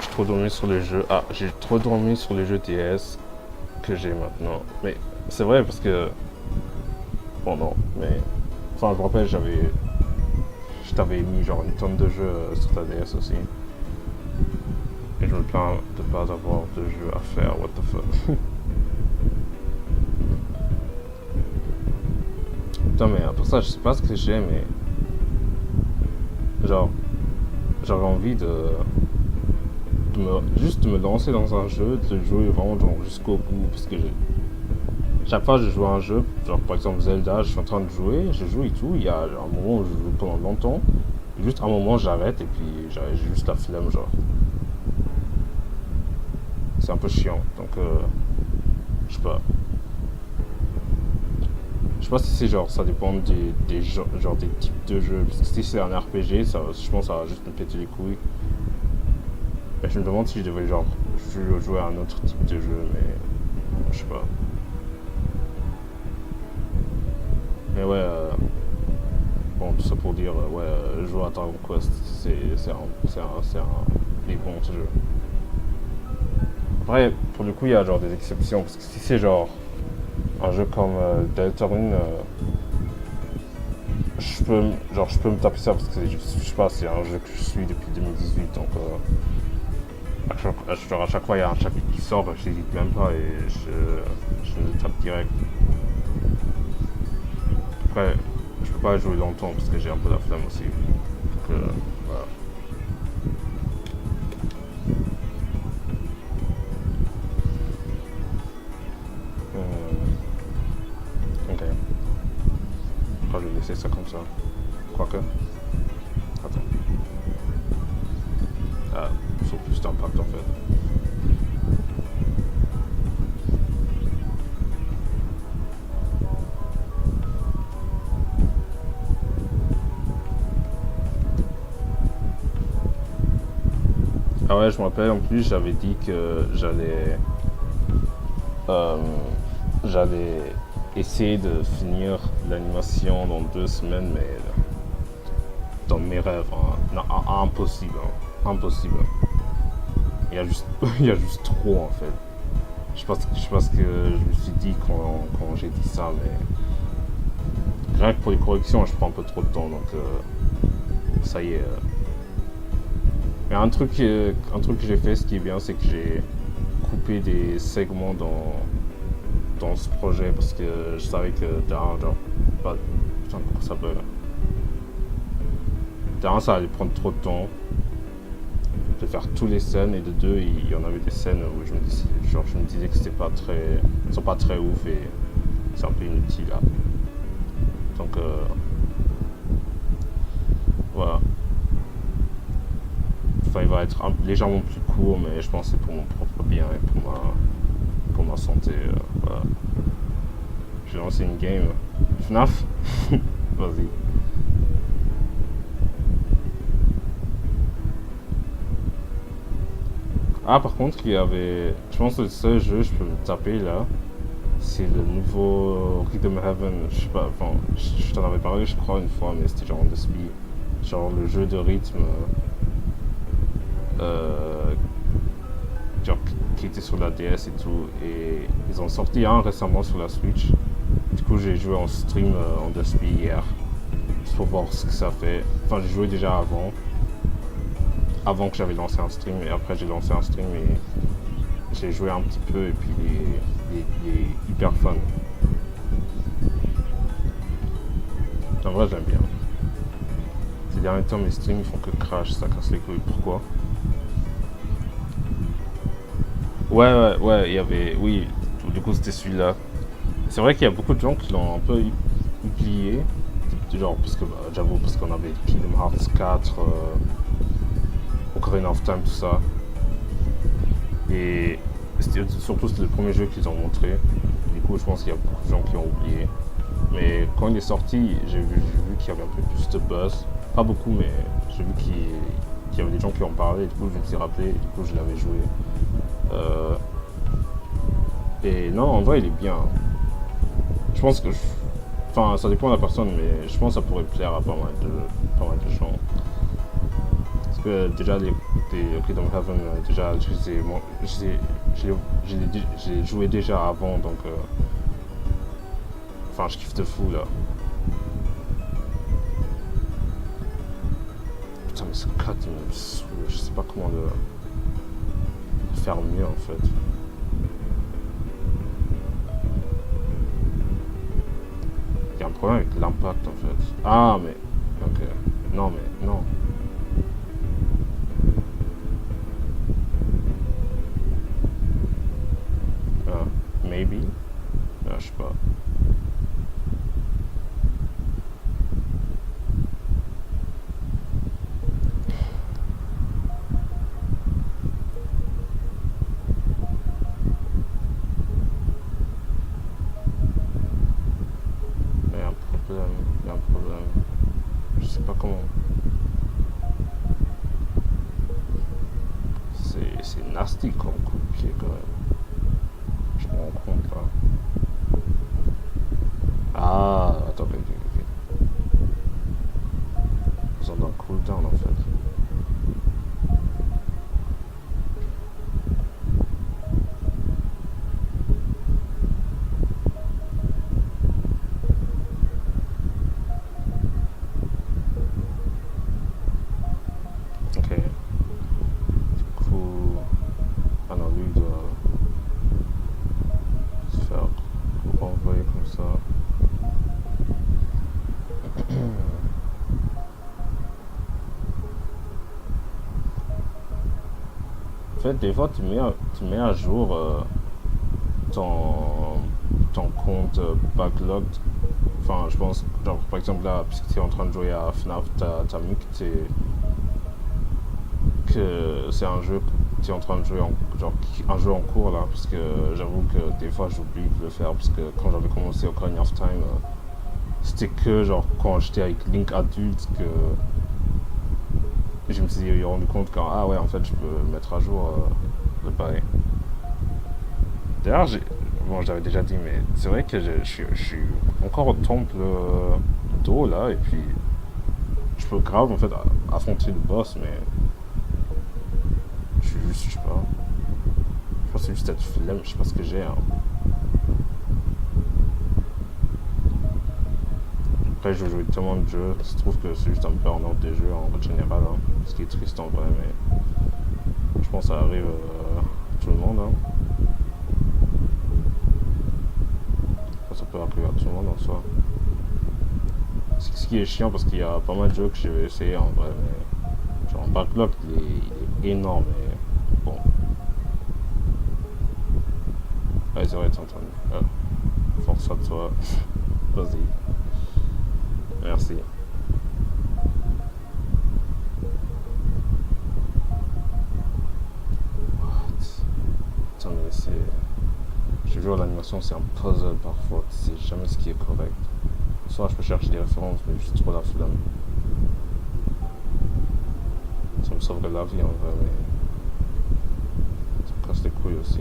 J'ai trop dormi sur les jeux. Ah, j'ai trop dormi sur les jeux TS que j'ai maintenant. Mais c'est vrai parce que. Bon, non, mais. Enfin, je me rappelle, je t'avais mis genre une tonne de jeux sur ta DS aussi. Et je me plains de pas avoir de jeux à faire, what the fuck. Putain, mais pour ça, je sais pas ce que j'ai, mais. Genre. J'avais envie juste de me lancer dans un jeu, de le jouer vraiment genre jusqu'au bout, parce que chaque fois que je joue à un jeu, genre par exemple Zelda, je suis en train de jouer, je joue et tout, il y a un moment où je joue pendant longtemps, et juste un moment j'arrête et puis j'ai juste la flemme genre. C'est un peu chiant, donc je sais pas. Je sais pas si c'est genre, ça dépend genre des types de jeux, parce que si c'est un RPG, ça, je pense que ça va juste me péter les couilles. Mais je me demande si je devrais genre jouer à un autre type de jeu, mais je sais pas. Mais ouais, bon, tout ça pour dire, ouais, jouer à Dragon Quest, c'est des bons jeux. Après, pour le coup, il y a genre des exceptions, parce que si c'est genre un jeu comme Deltarune, je peux me taper ça parce que je sais pas, c'est un jeu que je suis depuis 2018, donc à chaque fois il y a un chapitre qui sort, je n'hésite même pas et je le tape direct. Après, je peux pas jouer longtemps parce que j'ai un peu la flemme aussi. Donc voilà. Ok. Je vais laisser ça comme ça. Quoique. Attends. Ah, sur plus d'impact en fait. Ah ouais, je me rappelle, en plus j'avais dit que euh, j'allais essayer de finir l'animation dans 2 semaines, mais dans mes rêves, hein. Non, impossible, hein. Impossible. Il y a juste trop en fait. Je sais pas ce que je me suis dit quand j'ai dit ça, mais rien que pour les corrections, je prends un peu trop de temps, donc ça y est. Mais un truc que j'ai fait, ce qui est bien, c'est que j'ai coupé des segments dans ce projet parce que je savais que putain, comment ça s'appelle? Ça allait prendre trop de temps de faire toutes les scènes, et de deux, il y en avait des scènes où je me disais que sont pas très ouf et c'est un peu inutile là. Donc voilà. Enfin, il va être légèrement plus court, mais je pense que c'est pour mon propre bien et pour ma santé. Voilà. Je vais lancer une game. FNAF. Vas-y. Ah, par contre, il y avait. Je pense que le seul jeu que je peux me taper là, c'est le nouveau Rhythm Heaven. Je sais pas, enfin, je t'en avais parlé, je crois, une fois, mais c'était genre de speed. Genre le jeu de rythme. Genre qui était sur la DS et tout, et ils ont sorti un récemment sur la Switch. Du coup j'ai joué en stream en 2 hier juste pour voir ce que ça fait. Enfin, j'ai joué déjà avant que j'avais lancé un stream, et après j'ai lancé un stream et j'ai joué un petit peu, et puis il est hyper fun. En vrai j'aime bien. Ces derniers temps mes streams ils font que crash, ça casse les couilles. Pourquoi? Ouais, il y avait. Oui, du coup, c'était celui-là. C'est vrai qu'il y a beaucoup de gens qui l'ont un peu oublié. Genre, parce que, j'avoue, parce qu'on avait Kingdom Hearts 4, Ocarina of Time, tout ça. Et surtout, c'était le premier jeu qu'ils ont montré. Du coup, je pense qu'il y a beaucoup de gens qui ont oublié. Mais quand il est sorti, j'ai vu qu'il y avait un peu plus de buzz. Pas beaucoup, mais j'ai vu qu'il y avait des gens qui en parlaient, et du coup je me suis rappelé, et du coup je l'avais joué. Et non, en vrai il est bien. Je pense que... Enfin, ça dépend de la personne, mais je pense que ça pourrait plaire à pas mal de gens. Parce que déjà, les Kingdom Heaven, déjà, j'ai joué déjà avant, donc... Enfin, je kiffe de fou, là. Putain, mais ce 4, il me saoule. Je sais pas comment le faire mieux, en fait. Il y a un problème avec l'impact, en fait. Ah, mais... Ok. Non, mais... Non. Maybe? Ah, je sais pas. Il y a un problème. Il y a un problème. Je sais pas comment. C'est nasty comme coup de pied, quand même. Je me rends compte, là. Ah, attends, ok. Ils ont un cooldown, en fait. Ok. Du coup... Ah non, lui, il doit se faire envoyer comme ça. En fait, des fois, tu mets à jour ton, ton compte backlogged. Enfin, je pense, genre, par exemple, là, puisque tu es en train de jouer à FNAF, t'as mis que c'est un jeu que tu es en train de jouer, genre, un jeu en cours, là, parce que j'avoue que des fois, j'oublie de le faire, parce que quand j'avais commencé Ocarina of Time, c'était que, genre, quand j'étais avec Link adulte, que je me suis rendu compte que, ah ouais, en fait, je peux mettre à jour le bail. D'ailleurs, bon, je l'avais déjà dit, mais c'est vrai que je suis encore au temple d'eau là, et puis je peux grave en fait affronter le boss, mais je suis juste, je sais pas. Je pense que c'est juste cette flemme, je sais pas ce que j'ai. Hein. Après, je joue tellement de jeux, il se trouve que c'est juste un burn-out des jeux en général, hein, ce qui est triste en vrai, mais je pense que ça arrive à tout le monde. Hein. Ça peut arriver à tout le monde en soi. Ce qui est chiant parce qu'il y a pas mal de jeux que j'ai essayé en vrai, mais genre backlog il est énorme, mais bon. Allez, c'est vrai, t'es entendu. Force à toi. Vas-y. Merci. What? Attends, mais c'est... Je jure, l'animation c'est un puzzle parfois, tu sais jamais ce qui est correct. Soit je peux chercher des références, mais j'ai trop la flemme. Ça me sauverait la vie en vrai, mais ça me casse les couilles aussi.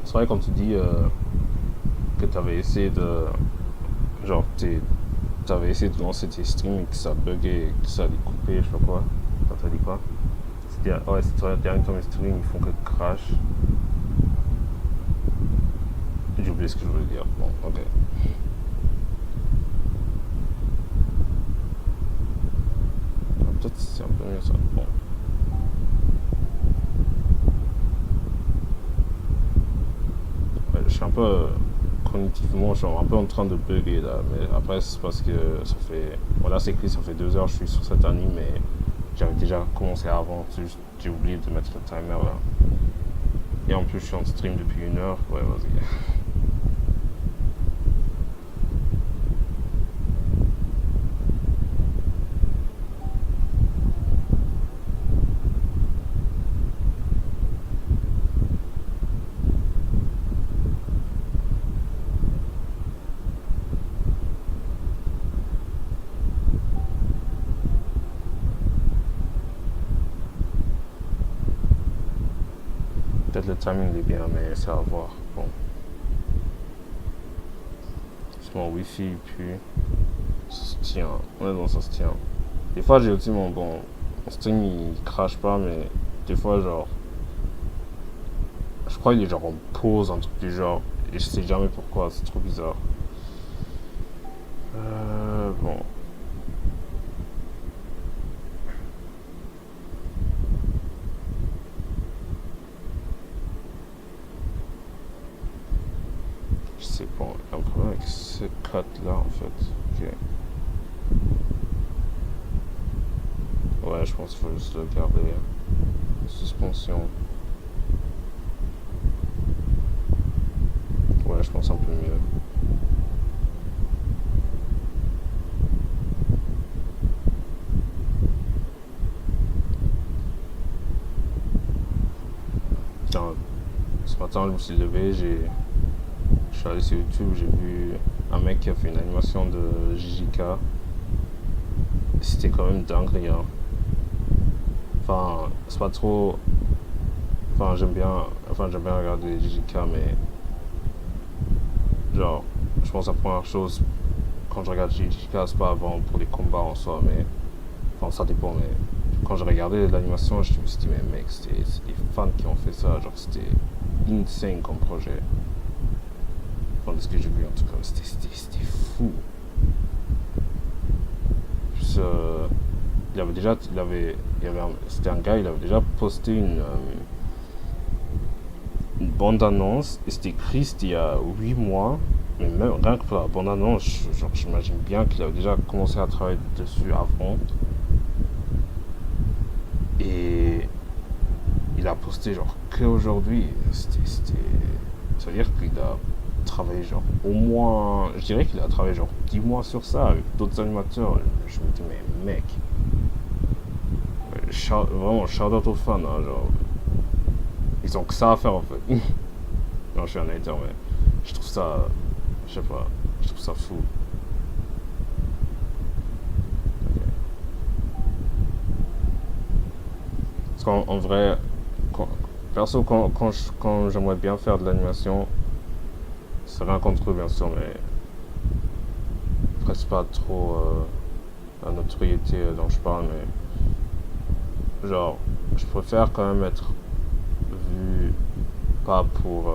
C'est vrai quand tu dis que tu avais essayé de... Genre, t'avais essayé de lancer tes streams et que ça buguait, que ça allait couper, je sais pas quoi. T'as dit quoi? Ouais, c'est toi, dernier temps mes streams, ils font que crash. J'ai oublié ce que je voulais dire. Bon, ok. Peut-être c'est un peu mieux ça. Bon. Ouais, je suis un peu cognitivement, je suis un peu en train de bugger là. Mais après, c'est parce que ça fait. Voilà, c'est écrit, ça fait 2 heures que je suis sur cet anime, mais j'avais déjà commencé avant. C'est juste, j'ai oublié de mettre le timer là. Et en plus, je suis en stream depuis 1 heure. Ouais, vas-y. Peut-être le timing est bien, mais c'est à voir. Bon. C'est mon wifi, puis ça se tient. Honnêtement, ça se tient. Des fois, j'ai aussi mon stream, il crache pas, mais des fois, genre, je crois qu'il est genre en pause, un truc du genre, et je sais jamais pourquoi, c'est trop bizarre. Bon. Je sais pas, il y a un problème avec ce cut là en fait. Ok. Ouais, je pense qu'il faut juste le garder. Suspension. Ouais, je pense un peu mieux. Genre, ce matin, je me suis levé, je suis allé sur YouTube, j'ai vu un mec qui a fait une animation de JJK. C'était quand même dingue, hein. Enfin, c'est pas trop. J'aime bien regarder les JJK, mais genre, je pense que la première chose quand je regarde JJK, c'est pas avant pour les combats en soi, mais enfin ça dépend, mais quand j'ai regardé l'animation, je me suis dit, mais mec, c'est des fans qui ont fait ça, genre c'était insane comme projet. Enfin, de ce que j'ai vu en tout cas, c'était fou. Juste, c'était un gars, il avait déjà posté une bande-annonce, et c'était écrit, c'était il y a 8 mois, mais même rien que pour la bande-annonce, genre j'imagine bien qu'il avait déjà commencé à travailler dessus avant. Et il a posté genre qu'aujourd'hui, ça veut dire qu'il a travaillé genre au moins, je dirais qu'il a travaillé genre 10 mois sur ça avec d'autres animateurs. Je me dis mais mec, vraiment shout out aux fans, hein, genre ils ont que ça à faire en fait. Non, je suis un hater, mais je trouve ça, je sais pas, je trouve ça fou. Parce qu'en vrai, perso, quand j'aimerais bien faire de l'animation, c'est rien contre eux bien sûr, mais presque pas trop la notoriété dont je parle, mais genre, je préfère quand même être vu pas pour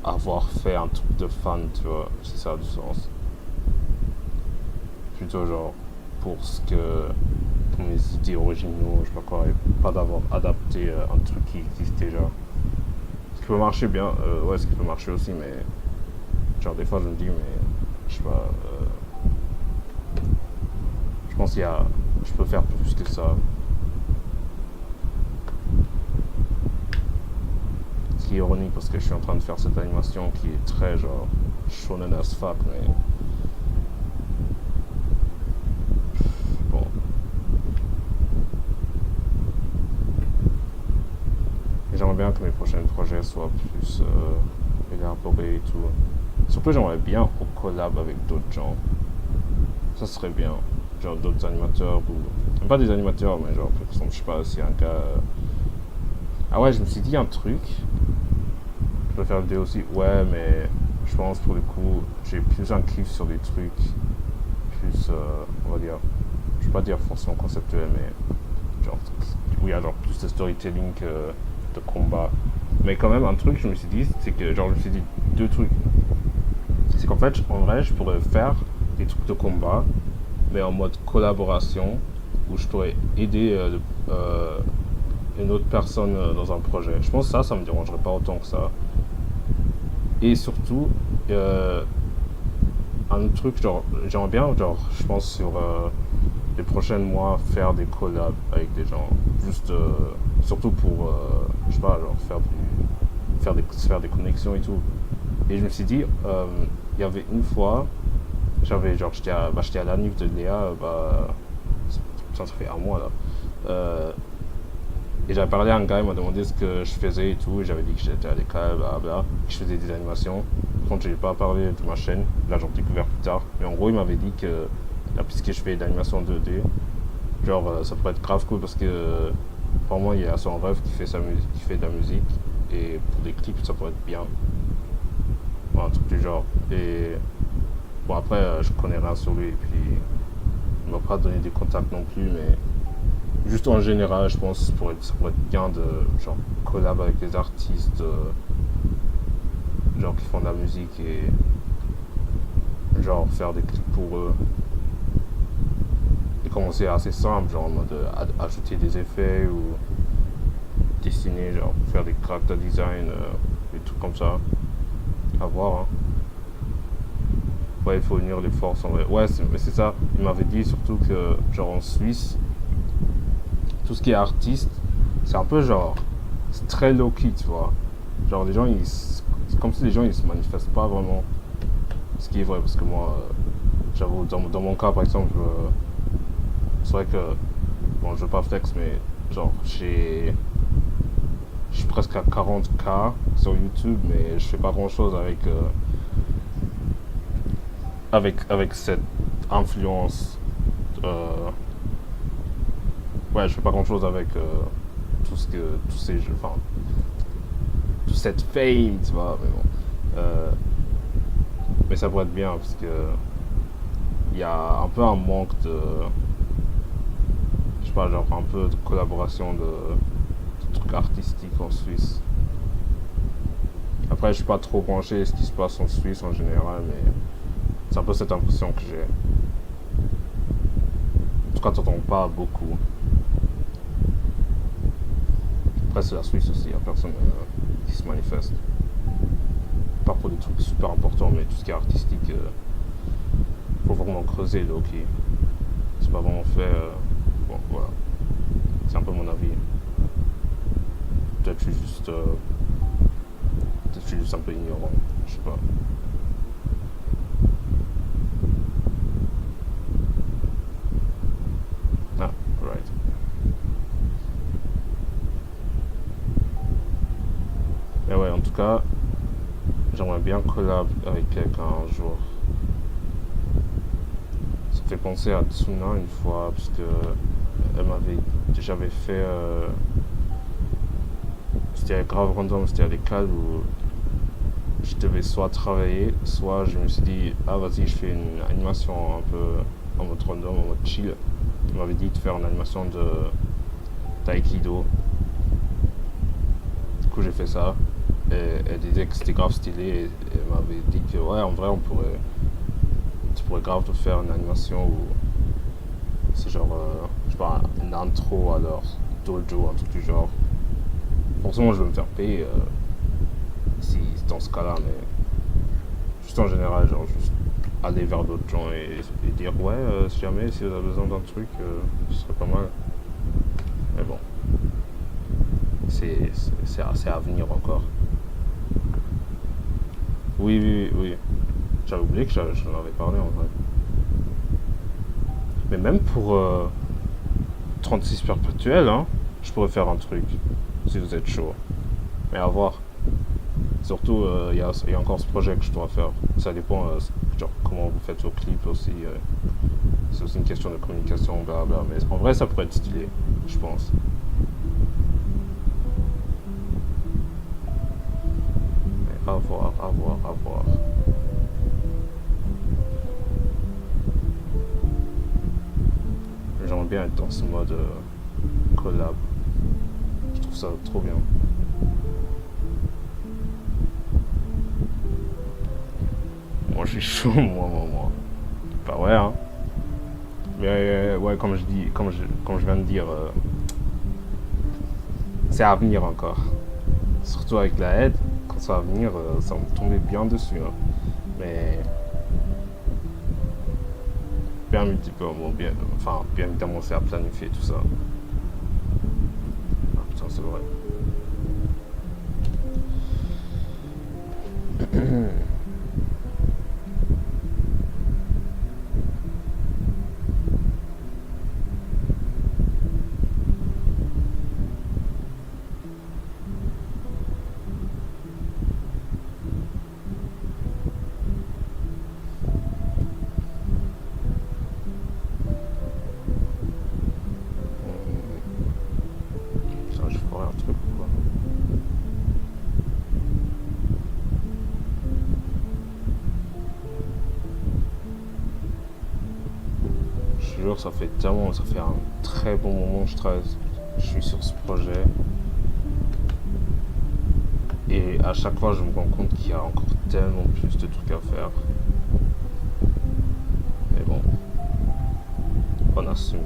avoir fait un truc de fan, tu vois, si ça a du sens. Plutôt genre pour pour mes idées originaux, je sais pas quoi, et pas d'avoir adapté un truc qui existait déjà. Ce qui peut marcher bien, ouais, ce qui peut marcher aussi, mais genre des fois je me dis, mais je sais pas, je pense je peux faire plus que ça. Ce qui est ironique parce que je suis en train de faire cette animation qui est très genre shonen as fuck, mais bon. Et j'aimerais bien que mes prochains projets soient plus élaborés et tout. Surtout j'aimerais bien au collab avec d'autres gens. Ça serait bien. Genre d'autres animateurs ou. Pas des animateurs, mais genre par exemple, je sais pas si un gars. Ah ouais, je me suis dit un truc. Je peux faire une vidéo aussi. Ouais, mais je pense pour le coup, j'ai plus un kiff sur des trucs plus, on va dire, je vais pas dire forcément conceptuel, mais genre où il y a genre plus de storytelling que de combat. Mais quand même, un truc, je me suis dit, c'est que genre je me suis dit deux trucs. C'est qu'en fait, en vrai, je pourrais faire des trucs de combat, mais en mode collaboration, où je pourrais aider une autre personne dans un projet. Je pense que ça me dérangerait pas autant que ça. Et surtout, un autre truc, genre, j'aimerais bien, genre, je pense sur les prochains mois, faire des collabs avec des gens. Juste, surtout pour, je sais pas, genre, faire des connexions et tout. Et je me suis dit, il y avait une fois, j'étais à l'anniv de Léa, ça fait un mois là. Et j'avais parlé à un gars, il m'a demandé ce que je faisais et tout, et j'avais dit que j'étais à l'école, blablabla, que je faisais des animations. Par contre, j'ai pas parlé de ma chaîne, là j'en ai découvert plus tard. Mais en gros, il m'avait dit que, là, puisque je fais d'animation 2D, genre ça pourrait être grave cool parce que, pour moi, il y a son rêve qui fait de la musique, et pour des clips ça pourrait être bien. Bon, un truc du genre. Et bon après je connais rien sur lui et puis il m'a pas donné des contacts non plus, mais juste en général je pense que ça pourrait être bien de genre collab avec des artistes genre qui font de la musique et genre faire des clips pour eux. Et commencer assez simple, genre en mode ajouter des effets ou dessiner, genre faire des character design, des trucs comme ça. À voir, hein. Ouais, il faut unir les forces en vrai. Ouais, mais c'est ça. Il m'avait dit surtout que, genre en Suisse, tout ce qui est artiste, c'est un peu genre, c'est très low-key, tu vois. Genre les gens, c'est comme si les gens ils se manifestent pas vraiment. Ce qui est vrai, parce que moi, j'avoue, dans mon cas par exemple, c'est vrai que, bon, je veux pas flex, mais genre, je suis presque à 40K sur YouTube, mais je fais pas grand chose avec cette influence. Ouais, je fais pas grand chose avec tous ces jeux, enfin, toute cette fame, tu vois, mais bon. Mais ça pourrait être bien parce que il y a un peu un manque de, je sais pas, genre un peu de collaboration de trucs artistiques en Suisse. Après, je suis pas trop branché ce qui se passe en Suisse en général, mais c'est un peu cette impression que j'ai. En tout cas, t'entends pas beaucoup. Après, c'est la Suisse aussi, il y a personne qui se manifeste. Pas pour des trucs super importants, mais tout ce qui est artistique, faut vraiment creuser, là, ok. C'est pas vraiment fait. Bon, voilà. C'est un peu mon avis. Peut-être que je suis juste. Peut-être que je suis juste un peu ignorant. Je sais pas. Ah, right. Mais ouais, en tout cas, j'aimerais bien collab avec quelqu'un un jour. Ça me fait penser à Tsuna une fois, parce que j'avais fait. C'était grave random, c'était à l'école où je devais soit travailler, soit je me suis dit, ah vas-y, je fais une animation un peu en mode random, en mode chill. Il m'avait dit de faire une animation de d'aïkido. Du coup, j'ai fait ça. Et elle disait que c'était grave stylé. Et elle m'avait dit que, ouais, en vrai, tu pourrais grave te faire une animation où c'est genre, je sais pas, une intro à leur dojo, un truc du genre. Forcément, je vais me faire payer si dans ce cas-là, mais juste en général, genre, juste aller vers d'autres gens et dire, ouais, si jamais, si vous avez besoin d'un truc, ce serait pas mal. Mais bon, c'est à venir encore. Oui. J'avais oublié que j'en avais parlé en vrai. Mais même pour 36 perpétuels, hein, je pourrais faire un truc, si vous êtes chaud. Mais à voir. Surtout, il y a encore ce projet que je dois faire. Ça dépend, genre, comment vous faites vos clips aussi. C'est aussi une question de communication, blablabla. Mais en vrai, ça pourrait être stylé, je pense. Mais à voir. J'aimerais bien être dans ce mode collab. Je trouve ça trop bien. Moi, je suis chaud, moi. Bah ouais, hein. Mais ouais, comme je viens de dire, c'est à venir encore. Surtout avec la aide, quand ça va venir, ça va me tomber bien dessus. Hein. Mais bien évidemment, c'est à planifier tout ça. Ah putain, c'est vrai. Putain, je ferai un truc jure, ça fait un très bon moment que je suis sur ce projet. Et à chaque fois, je me rends compte qu'il y a encore tellement plus de trucs à faire. Mais bon, on assume.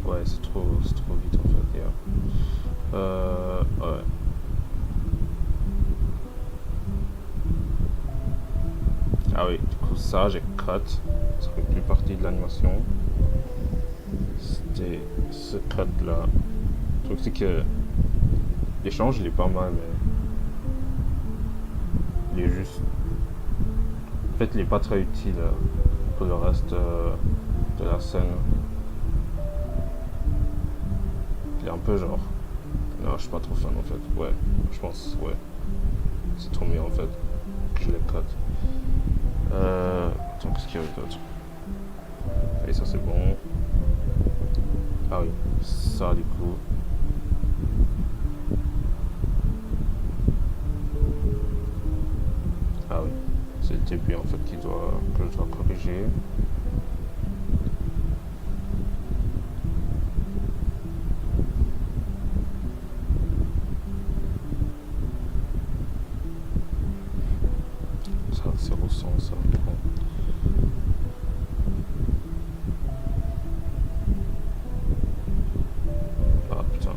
Ouais, c'est trop vite en fait, ouais. Ah oui, du coup ça j'ai cut, ça fait plus partie de l'animation. C'était ce cut là. Le truc c'est que l'échange il est pas mal mais il est juste... En fait il est pas très utile pour le reste de la scène. Il est un peu genre... Non, je suis pas trop fan en fait. Ouais, je pense, ouais. C'est trop mieux en fait que je les cut. Attends, qu'est-ce qu'il y a d'autre? Et ça c'est bon. Ah oui, ça du coup. Ah oui, c'est le début en fait que je dois corriger. Ça, c'est ressent ça. Ah putain.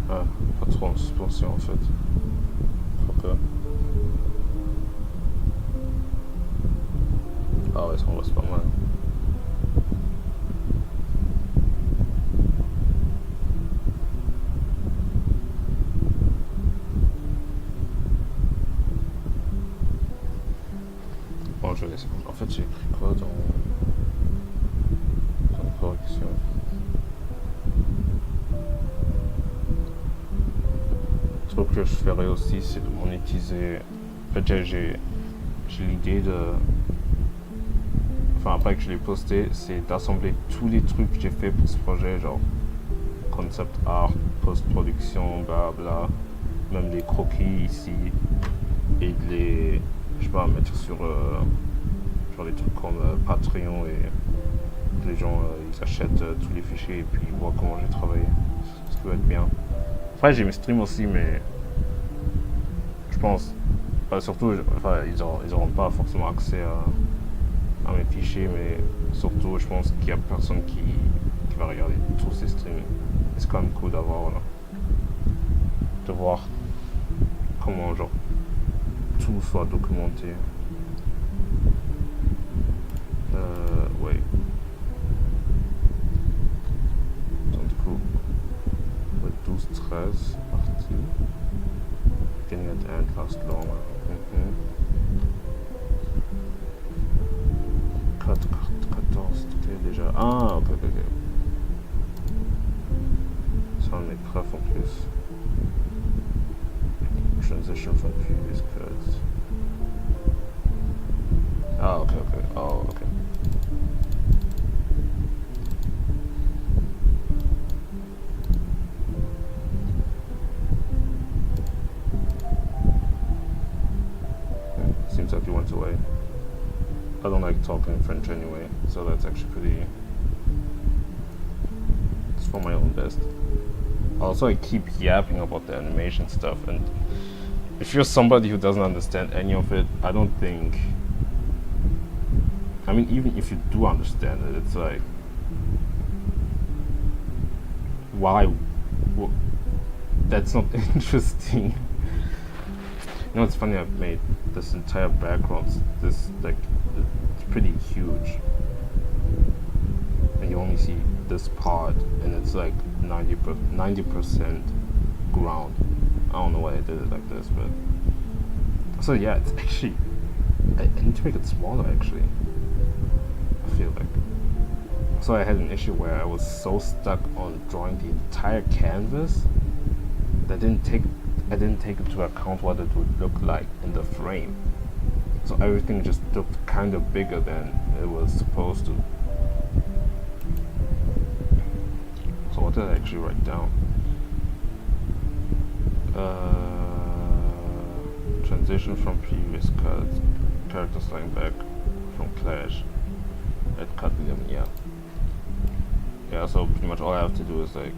Ah, pas trop en suspension en fait. Faut que... Ah ouais, ça en reste pas mal. Bon, je vais laisser. En fait, j'ai écrit quoi dans la correction? Le truc que je ferais aussi, c'est de monétiser. En fait, j'ai l'idée de... Enfin, après que je l'ai posté, c'est d'assembler tous les trucs que j'ai fait pour ce projet, genre concept art, post-production, blabla, même les croquis ici, et de les, je sais pas, mettre sur genre des trucs comme Patreon et que les gens ils achètent tous les fichiers et puis ils voient comment j'ai travaillé, ce qui va être bien. Après j'ai mes streams aussi, mais je pense, surtout, enfin ils auront pas forcément accès à mes fichiers, mais surtout je pense qu'il y a personne qui va regarder tous ces streams. Et c'est quand même cool d'avoir de voir comment genre tout soit documenté. Ouais. Donc du coup, le 12-13 parti. Getting at the end last long. 14, c'était déjà... Ah, ok. Ça on est prêt en plus. Transition from previous cuts. Ah, ok. Oh, ok. Seems like he went away. I don't like talking French anyway, so that's actually pretty... It's for my own best. Also, I keep yapping about the animation stuff, and if you're somebody who doesn't understand any of it, I don't think... I mean, even if you do understand it, it's like... Why well, that's not interesting. You know, it's funny. I've made this entire background. This like it's pretty huge, and you only see this part, and it's like 90% ground. I don't know why I did it like this, but so yeah, it's actually I need to make it smaller. Actually, I feel like. So I had an issue where I was so stuck on drawing the entire canvas that I didn't take into account what it would look like in the frame. So everything just looked kind of bigger than it was supposed to. So what did I actually write down? Transition from previous cuts, character sliding back from Clash at cut 11, yeah. Yeah, so pretty much all I have to do is like,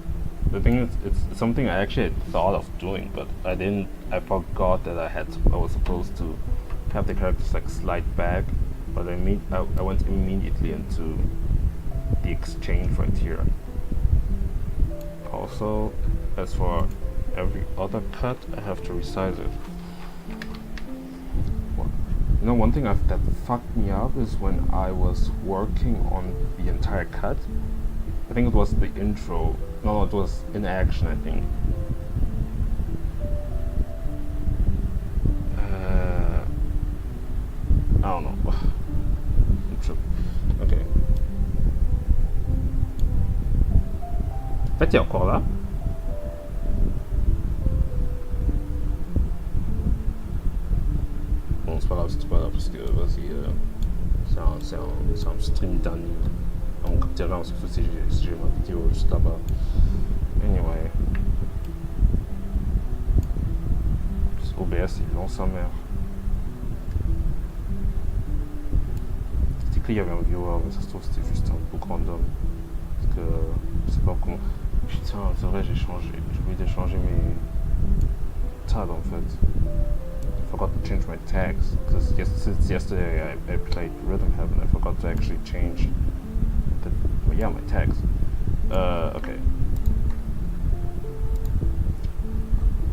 the thing is, it's something I actually had thought of doing, but I forgot that I was supposed to have the characters like slide back, but I went immediately into the exchange right here. Also, as for every other cut, I have to resize it. You know, one thing that fucked me up is when I was working on the entire cut. I think it was the intro. No, it was in action, I think. I don't know. Intro. Okay. En fait, il est encore là. Bon, c'est pas grave, parce que vas-y, c'est un stream dernier. On captera surtout si j'ai ma vidéo juste là-bas. Anyway. OBS, il lance sa mère. C'était qu'il y avait un viewer, mais ça se trouve c'était juste un book random. Parce que je sais pas comment. Putain, c'est vrai, j'ai oublié de changer mes tags en fait. I forgot to change my tags because since yesterday I played Rhythm Heaven. I forgot to actually change my tags. Okay.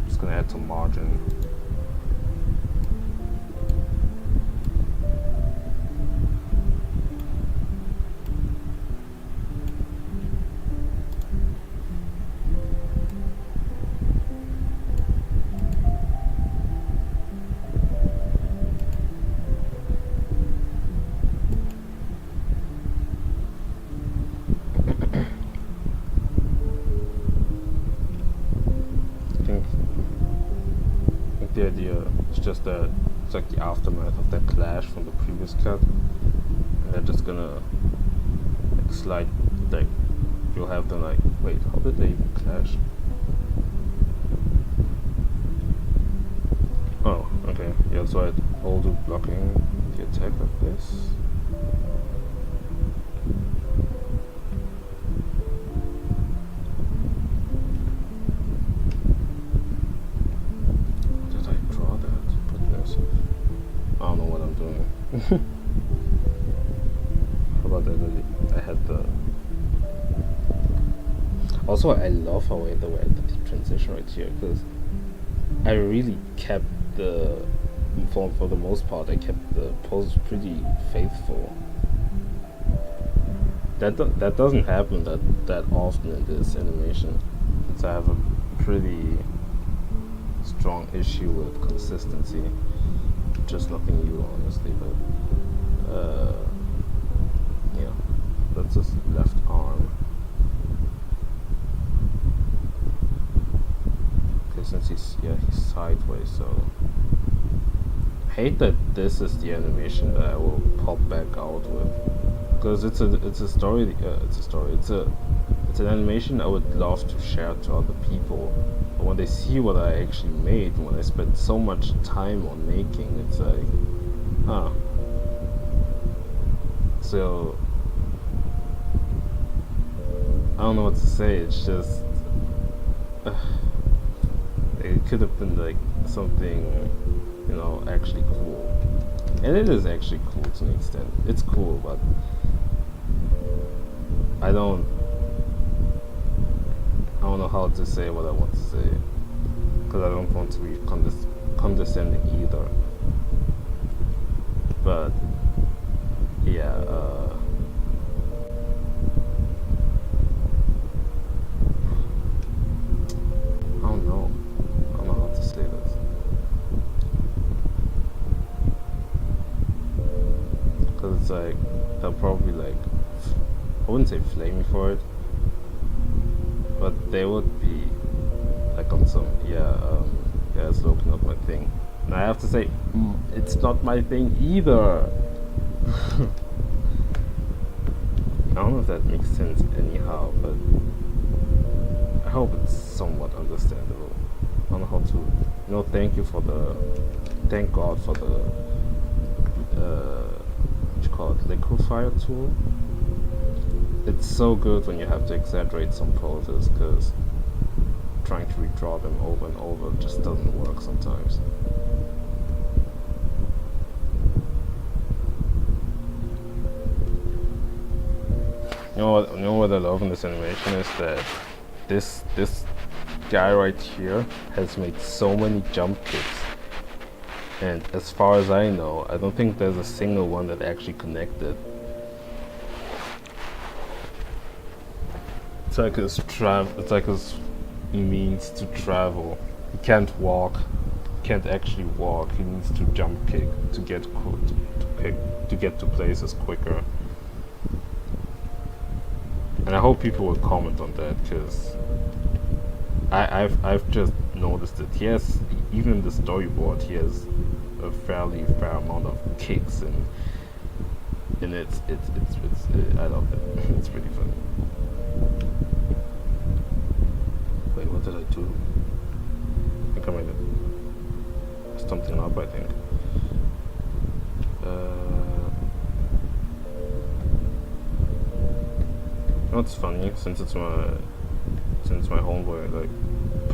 Just gonna add some margin. The idea is just that it's like the aftermath of that clash from the previous cut, and they're just gonna like slide, like you'll have them like, wait, how did they even clash? Oh, okay, yeah, so I'd hold it blocking the attack like this. I don't know what I'm doing. How about that? I had the. Also, I love how the way I did the transition right here, because I really kept the. For the most part, I kept the pose pretty faithful. That doesn't happen that often in this animation. So I have a pretty strong issue with consistency. Just nothing new, honestly, but yeah, that's his left arm. Okay, since he's sideways, so I hate that this is the animation that I will pop back out with, because it's a story. It's an animation I would love to share to other people. But when they see what I actually made, when I spent so much time on making, it's like, huh. So I don't know what to say. It's just it could have been like something, you know, actually cool. And it is actually cool to an extent. It's cool, but I don't I don't know how to say what I want to say, because I don't want to be condescending either. But yeah, I don't know. I don't know how to say this. Because it's like, they'll probably like, I wouldn't say flame me for it, but they would be like on some, yeah, it's looking up my thing. And I have to say, it's not my thing either. I don't know if that makes sense anyhow, but I hope it's somewhat understandable. I don't know how to, thank God for the, what you call it, liquefier tool. It's so good when you have to exaggerate some poses, because trying to redraw them over and over just doesn't work sometimes. You know what I love in this animation is that this guy right here has made so many jump kicks, and as far as I know, I don't think there's a single one that actually connected. It's like his means to travel. He can't walk. He can't actually walk. He needs to jump kick to get to places quicker. And I hope people will comment on that, because I've just noticed that he has, even in the storyboard, he has a fairly fair amount of kicks, and it's I love it. It's really funny. Wait, what did I do? I think I might have messed something up, I think. You know what's funny? Since my homeboy like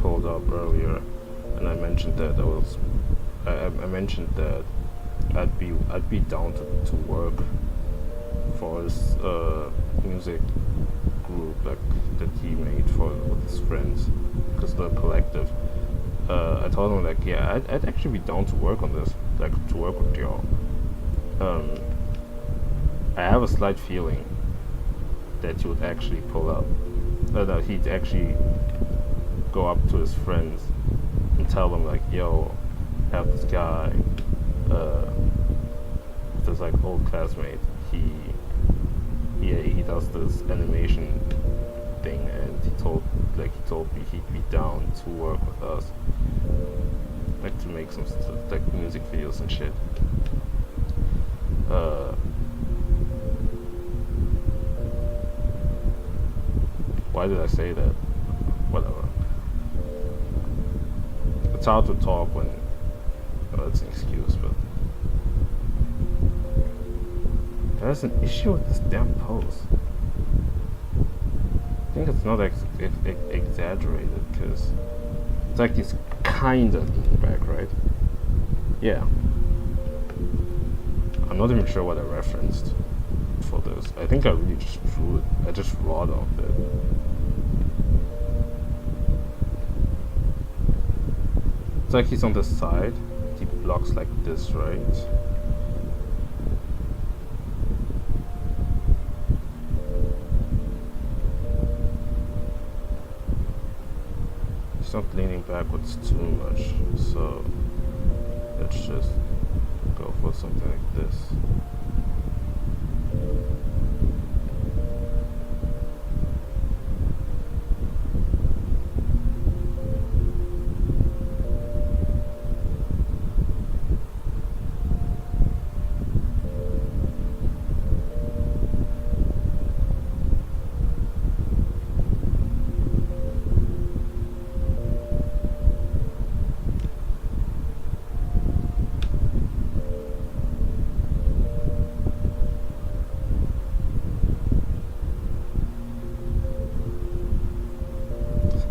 pulled up earlier, and I mentioned that I mentioned that I'd be down to work for his music group like that he made with his friends, because the collective. I told him like, yeah, I'd actually be down to work on this, like to work with y'all. I have a slight feeling that he would actually pull up, that he'd actually go up to his friends and tell them like, yo, I have this guy, this like old classmate, he does this animation thing, and he told me he'd be down to work with us, like to make some like music videos and shit. Why did I say that? Whatever. It's hard to talk when, well, that's an excuse, but there's an issue with this damn pose. I think it's not exaggerated, because it's like he's kinda leaning back, right? Yeah. I'm not even sure what I referenced for this. I think I really just drew it. I just raw dogged it. It's like he's on the side. He blocks like this, right? He's not leaning backwards too much, so let's just go for something like this.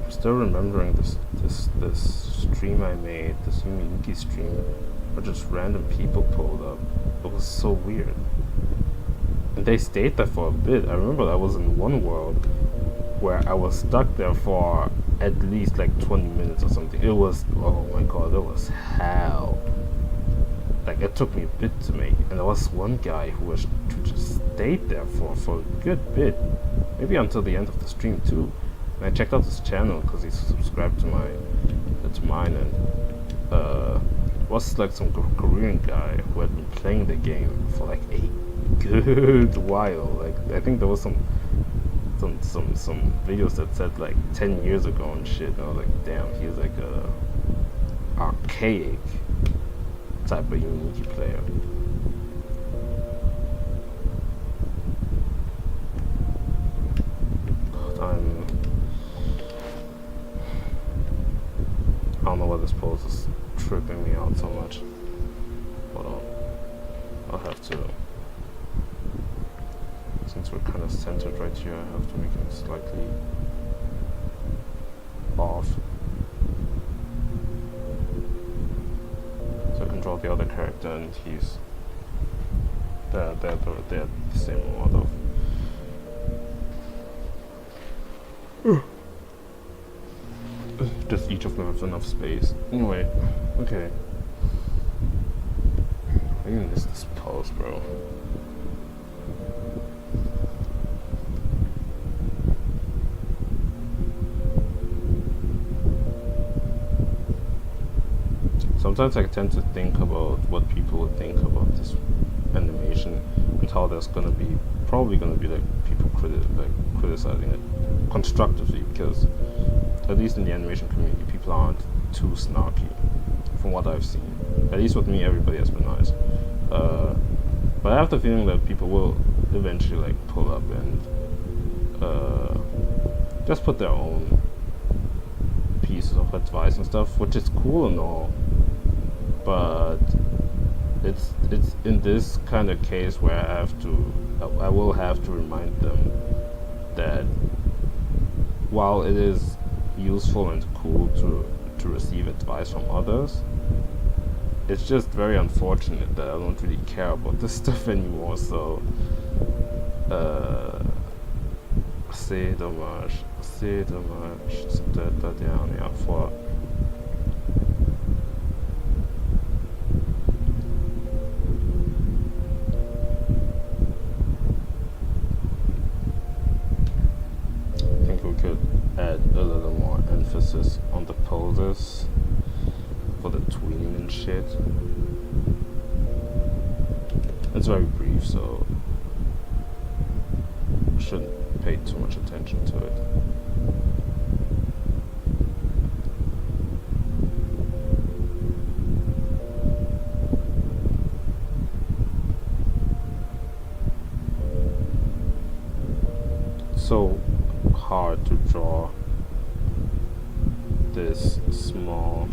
Still remembering this stream I made, this Yuki stream, where just random people pulled up. It was so weird. And they stayed there for a bit. I remember I was in one world, where I was stuck there for at least like 20 minutes or something. It was, oh my god, it was hell. Like, it took me a bit to make it, and there was one guy who just stayed there for a good bit, maybe until the end of the stream too. And I checked out his channel because he's subscribed to mine, and was like some Korean guy who had been playing the game for like a good while. Like, I think there was some videos that said like 10 years ago and shit, and I was like, damn, he's like a archaic type of Unity player. I don't know why this pose is tripping me out so much. Hold on. I'll have to, since we're kind of centered right here, I have to make him slightly off. So I can draw the other character and he's they're the same amount of just each of them have enough space. Anyway, okay. I even missed this pose, bro. Sometimes I tend to think about what people would think about this animation and how there's probably gonna be like people criticizing it constructively, because at least in the animation community, people aren't too snarky, from what I've seen. At least with me, everybody has been nice. But I have the feeling that people will eventually like pull up and just put their own pieces of advice and stuff, which is cool and all. But it's in this kind of case where I will have to remind them that while it is useful and cool to receive advice from others, it's just very unfortunate that I don't really care about this stuff anymore. So c'est dommage, c'est la dernière fois. Emphasis on the poses for the tweening and shit. It's very brief, so I shouldn't pay too much attention to it. So hard to draw this small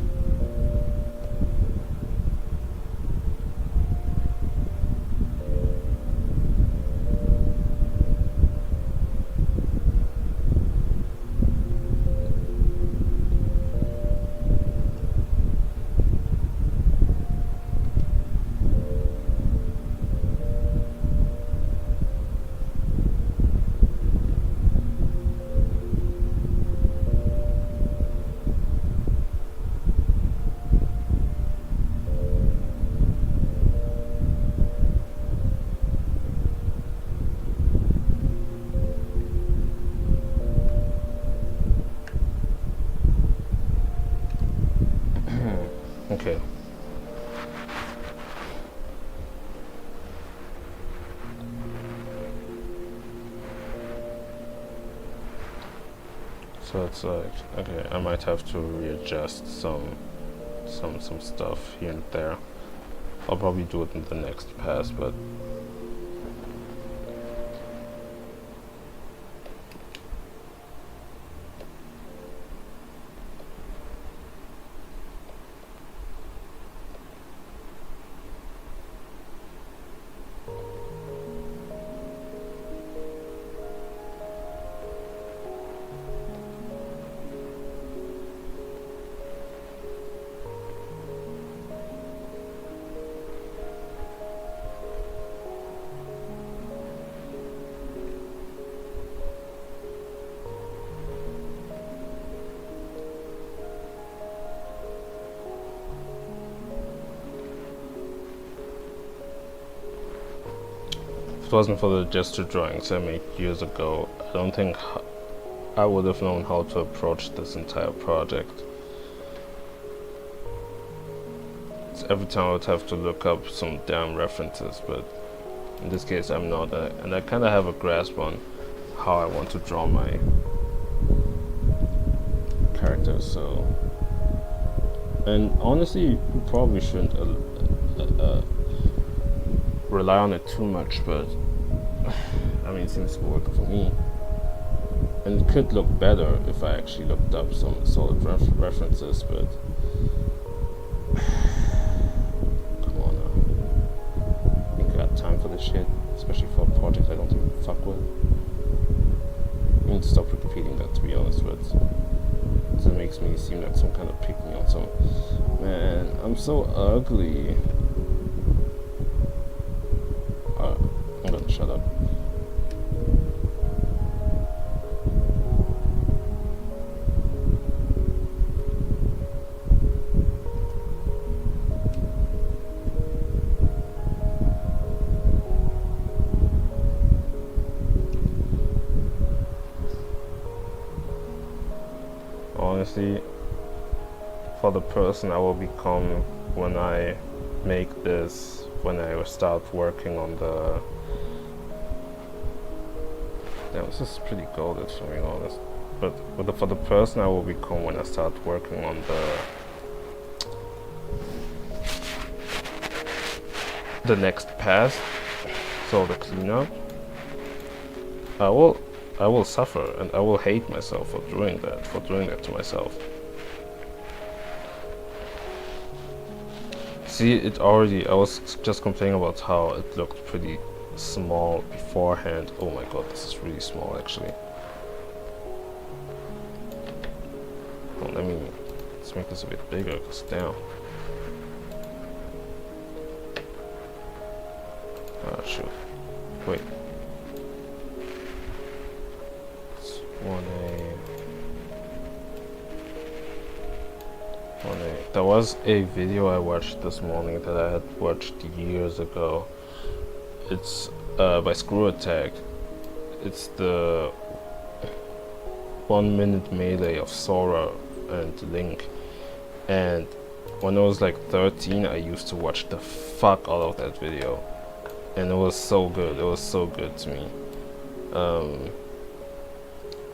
okay. So it's like, okay, I might have to readjust some stuff here and there. I'll probably do it in the next pass, but it wasn't for the gesture drawings I made years ago, I don't think I would have known how to approach this entire project. Every time I would have to look up some damn references, but in this case I'm not, and I kind of have a grasp on how I want to draw my characters, so... And honestly, you probably shouldn't rely on it too much, but I mean, it seems to work for me. And it could look better if I actually looked up some solid references, but come on now. I think I got time for this shit, especially for a project I don't even fuck with. I need to stop repeating that, to be honest, but it makes me seem like some kind of pick-me on some... Man, I'm so ugly. I'm gonna shut up. Honestly, for the person I will become when I make this, when I start working on the... Damn, this is pretty golded, to be honest. But for the person I will become when I start working on the next pass, so the cleanup, I will suffer and I will hate myself for doing that to myself. See, it already, I was just complaining about how it looked pretty small beforehand. Oh my god, this is really small actually. Well, let's make this a bit bigger, because damn. Ah, shoot. Wait. It's 1A. There was a video I watched this morning that I had watched years ago. It's by Screw Attack. It's the 1 minute melee of Sora and Link. And when I was like 13, I used to watch the fuck out of that video. And it was so good. It was so good to me.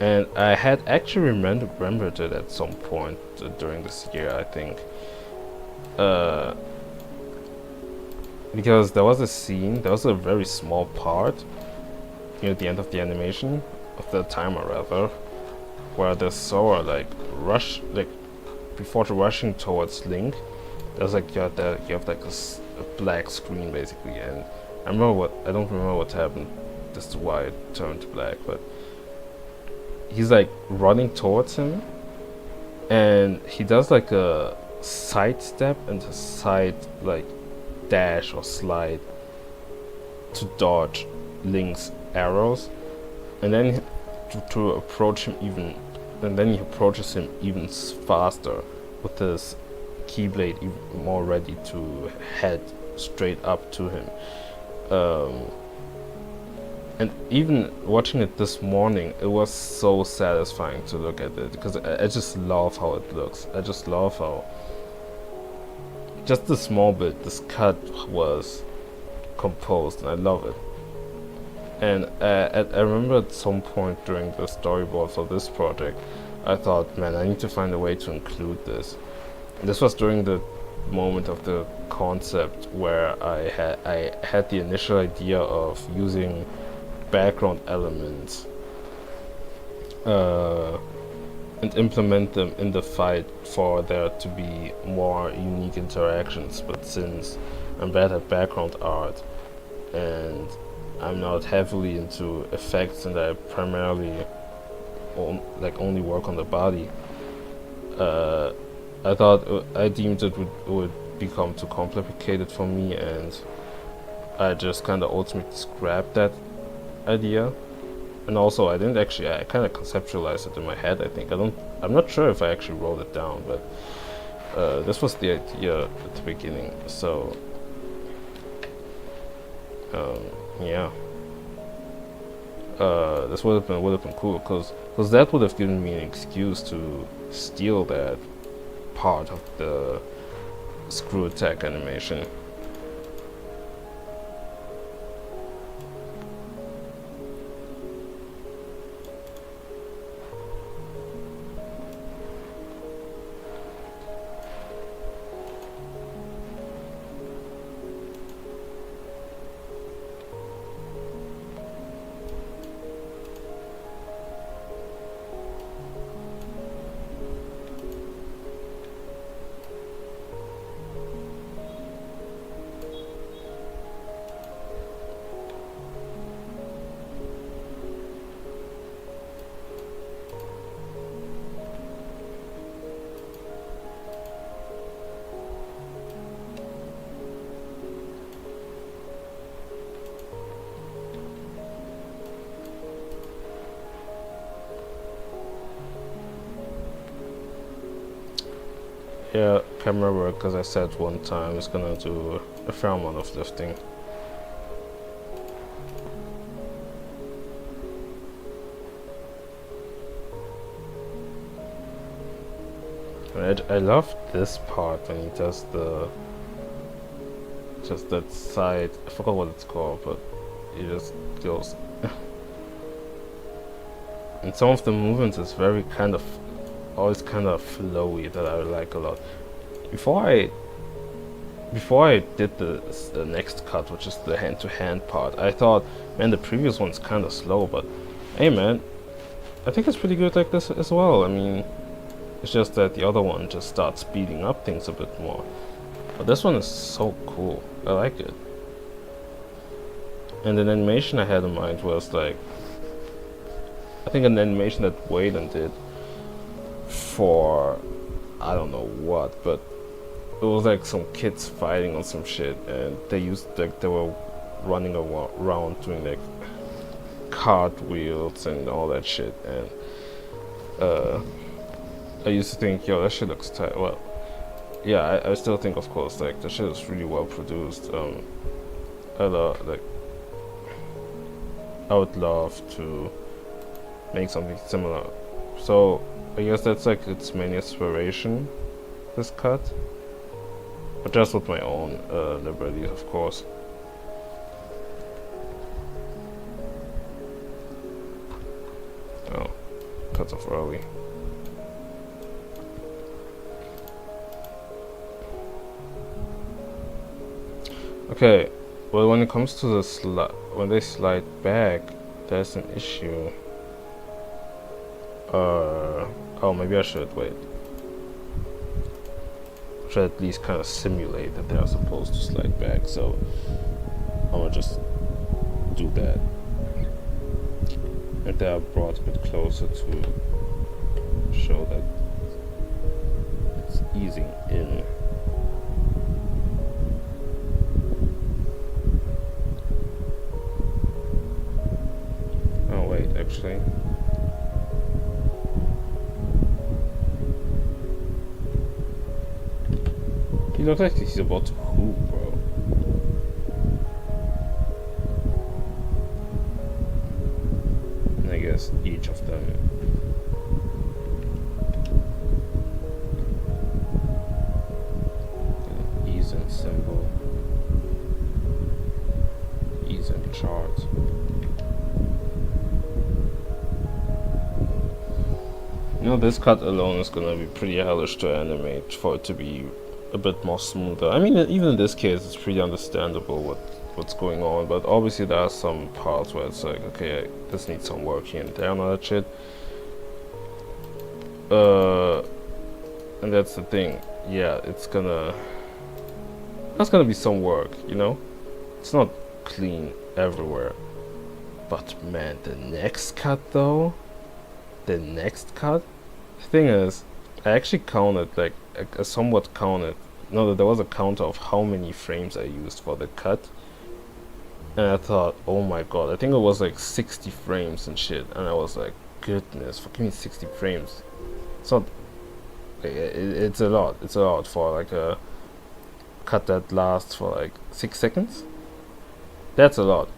And I had actually remembered it at some point during this year, I think. Because there was a scene, there was a very small part near the end of the animation, of the timer rather, where the Sora before rushing towards Link, there's like you have like a black screen basically, and I don't remember what happened as to why it turned black, but he's like running towards him, and he does like a side step and a side like dash or slide to dodge Link's arrows, and then to approach him even, and then he approaches him even faster with his keyblade even more ready to head straight up to him. And even watching it this morning, it was so satisfying to look at it, because I just love how it looks. I just love how just the small bit this cut was composed, and I love it. And I remember at some point during the storyboards of this project, I thought, man, I need to find a way to include this. And this was during the moment of the concept where I had the initial idea of using background elements and implement them in the fight for there to be more unique interactions. But since I'm bad at background art and I'm not heavily into effects, and I primarily only work on the body, I deemed it would become too complicated for me, and I just kind of ultimately scrapped that idea. And also I kind of conceptualized it in my head, I think. I'm not sure if I actually wrote it down, but this was the idea at the beginning. So yeah, this would have been cool, because that would have given me an excuse to steal that part of the screw attack animation. Yeah, camera work, because I said one time it's gonna do a fair amount of lifting. I love this part when he does just that side, I forgot what it's called, but he just goes. And some of the movements is very always kind of flowy, that I like a lot. Before I did the next cut, which is the hand-to-hand part, I thought, man, the previous one's kind of slow, but hey man, I think it's pretty good like this as well. I mean, it's just that the other one just starts speeding up things a bit more. But this one is so cool. I like it. And an animation I had in mind was like, I think an animation that Waylon did for, I don't know what, but it was like some kids fighting on some shit, and they were running around doing like cartwheels and all that shit, and I used to think, yo, that shit looks tight. Well, yeah, I still think, of course, like the shit is really well produced. I would love to make something similar. So I guess that's like its main inspiration, this cut, but just with my own liberties, of course. Oh, cuts off early. Okay, well, when it comes to the when they slide back, there's an issue. Oh, maybe I should wait. Should at least kind of simulate that they are supposed to slide back, so I'm gonna just do that. And they are brought a bit closer to show that it's easing in. Oh wait, actually. He looks like he's about to hoop, bro. And I guess each of them. Ease and symbol. Ease and chart. You know, this cut alone is gonna be pretty hellish to animate for it to be a bit more smoother. I mean, even in this case, it's pretty understandable what's going on, but obviously there are some parts where it's like, okay, this needs some work here and there and all that shit. And that's the thing. Yeah, that's gonna be some work, you know? It's not clean everywhere. But man, the next cut though, the thing is, I actually counted, like, I somewhat counted. No, there was a counter of how many frames I used for the cut, and I thought, oh my god, I think it was like 60 frames and shit, and I was like, goodness, fucking 60 frames. It's not. It's a lot. It's a lot for like a cut that lasts for like 6 seconds. That's a lot.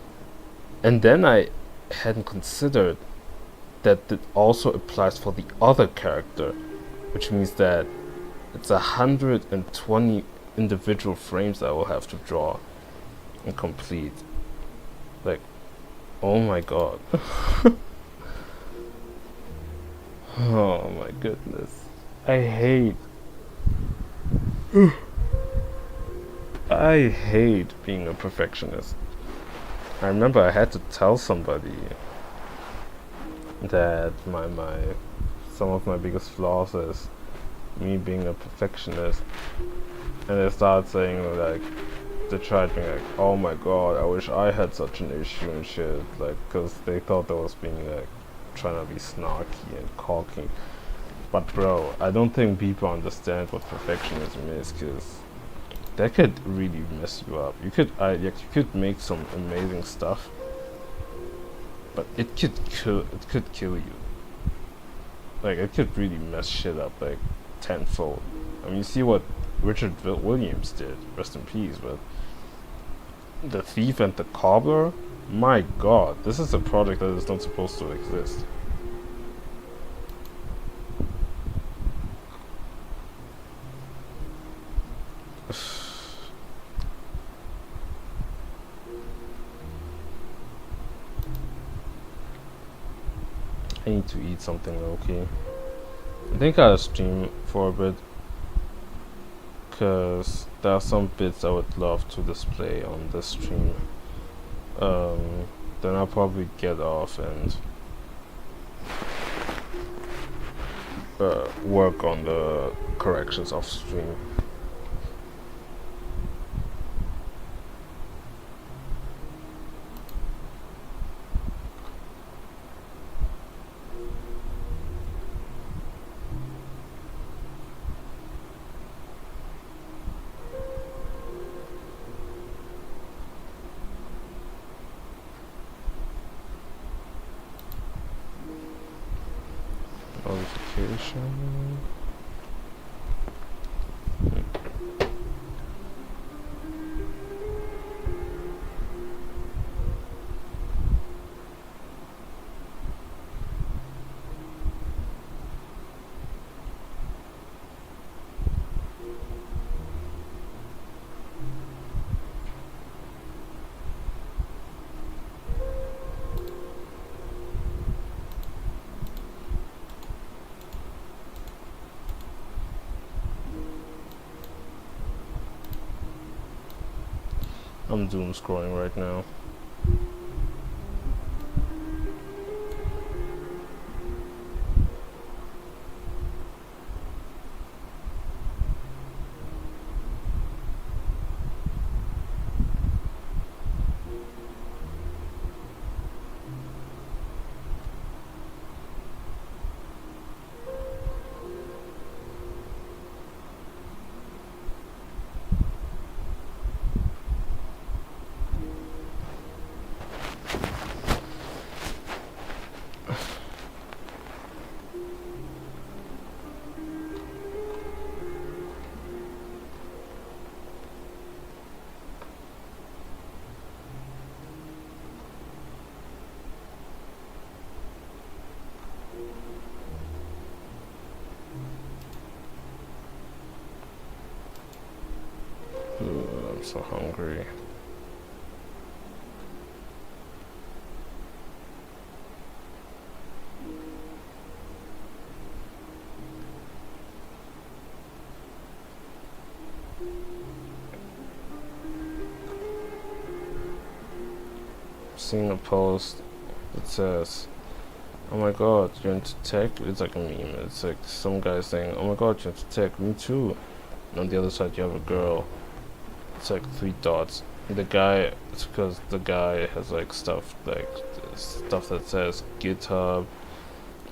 And then I hadn't considered that it also applies for the other character, which means that it's 120 individual frames I will have to draw and complete. Like, oh my god. Oh my goodness. I hate being a perfectionist. I remember I had to tell somebody that some of my biggest flaws is me being a perfectionist, and they started saying like, they tried being like, oh my god, I wish I had such an issue and shit, like, because they thought I was being like trying to be snarky and cocky. But bro, I don't think people understand what perfectionism is, because that could really mess you up. You could make some amazing stuff, but it could kill you. Like, it could really mess shit up like tenfold. I mean, you see what Richard Williams did, rest in peace, but The Thief and the Cobbler? My god, this is a project that is not supposed to exist. I need to eat something low-key. I think I'll stream for a bit, because there are some bits I would love to display on the stream. Then I'll probably get off and work on the corrections off stream. Notification. I'm doom scrolling right now. I'm so hungry. Seeing a post that says, oh my god, you're into tech? It's like a meme. It's like some guy saying, oh my god, you're into tech, me too. And on the other side you have a girl. It's like 3 dots. The guy, it's because the guy has like stuff that says GitHub.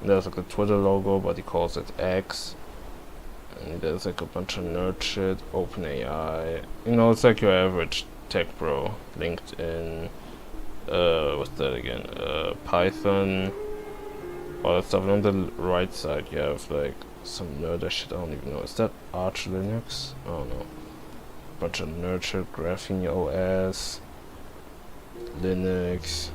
There's like the Twitter logo, but he calls it X. And there's like a bunch of nerd shit, OpenAI. You know, it's like your average tech bro. LinkedIn, what's that again? Python, all that stuff. And on the right side you have like some nerd shit, I don't even know. Is that Arch Linux? I don't know. Bunch of nerd shit, Graphene OS, Linux,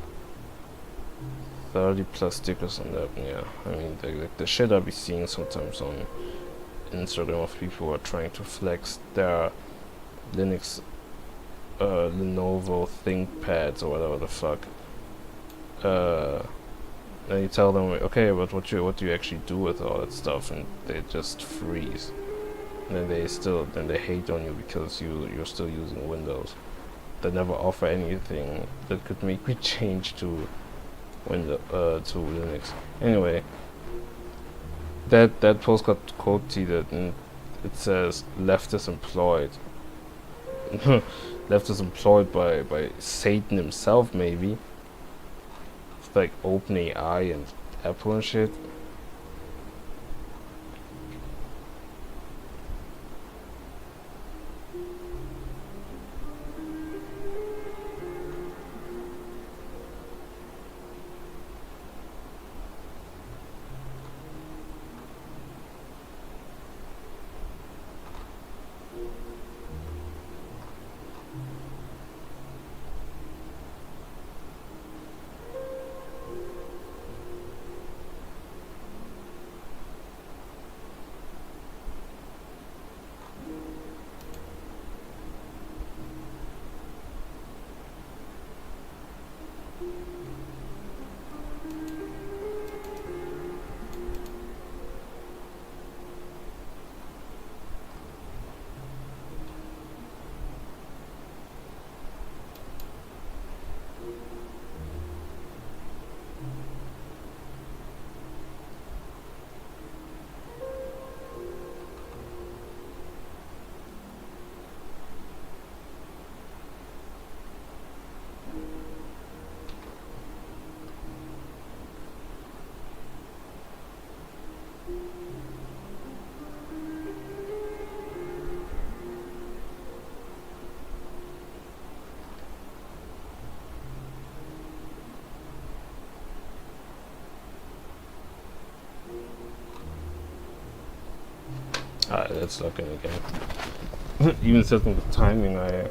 30 plus stickers on that. Yeah, I mean the shit I be seeing sometimes on Instagram of people who are trying to flex their Linux Lenovo ThinkPads or whatever the fuck. And you tell them, okay, but what do you actually do with all that stuff, and they just freeze. And then they hate on you because you're still using Windows. They never offer anything that could make me change to to Linux. Anyway, that post got quoted and it says left is employed. Left is employed by Satan himself, maybe. It's like OpenAI and Apple and shit. Alright, let's look in again. Even setting the timing, I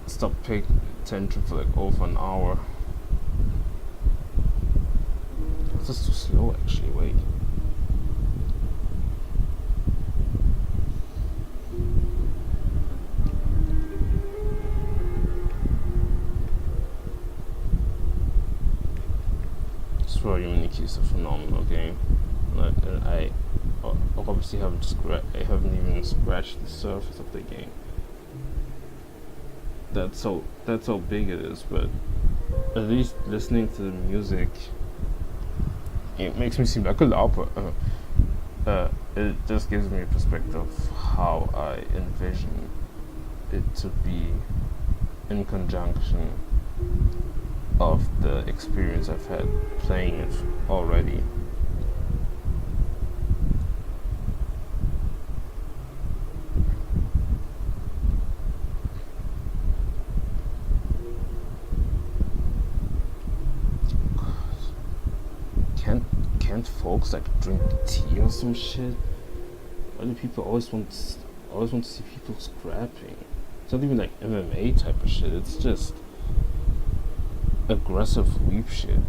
stopped paying attention for like over an hour. This is too slow actually, wait. Destroy Unity is a phenomenal game. I obviously haven't even scratched the surface of the game. That's how big it is, but at least listening to the music, it makes me seem like a LARPer. It just gives me a perspective of how I envision it to be in conjunction of the experience I've had playing it already. Can't folks like drink tea or some shit? Why do people always want to see people scrapping? It's not even like MMA type of shit. It's just aggressive weep shit.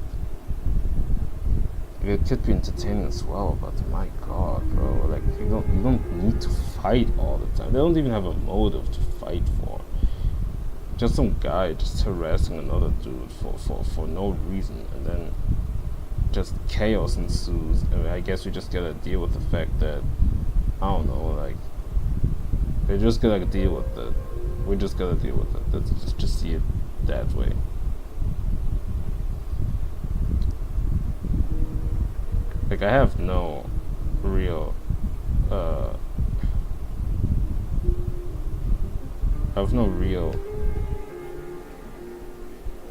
It could be entertaining as well, but my god, bro, like you don't need to fight all the time. They don't even have a motive to fight for. Just some guy just harassing another dude for no reason, and then just chaos ensues. I mean, I guess we just gotta deal with the fact that, I don't know, like, we just gotta deal with it. We just gotta deal with it. Let's just see it that way. Like, I have no real,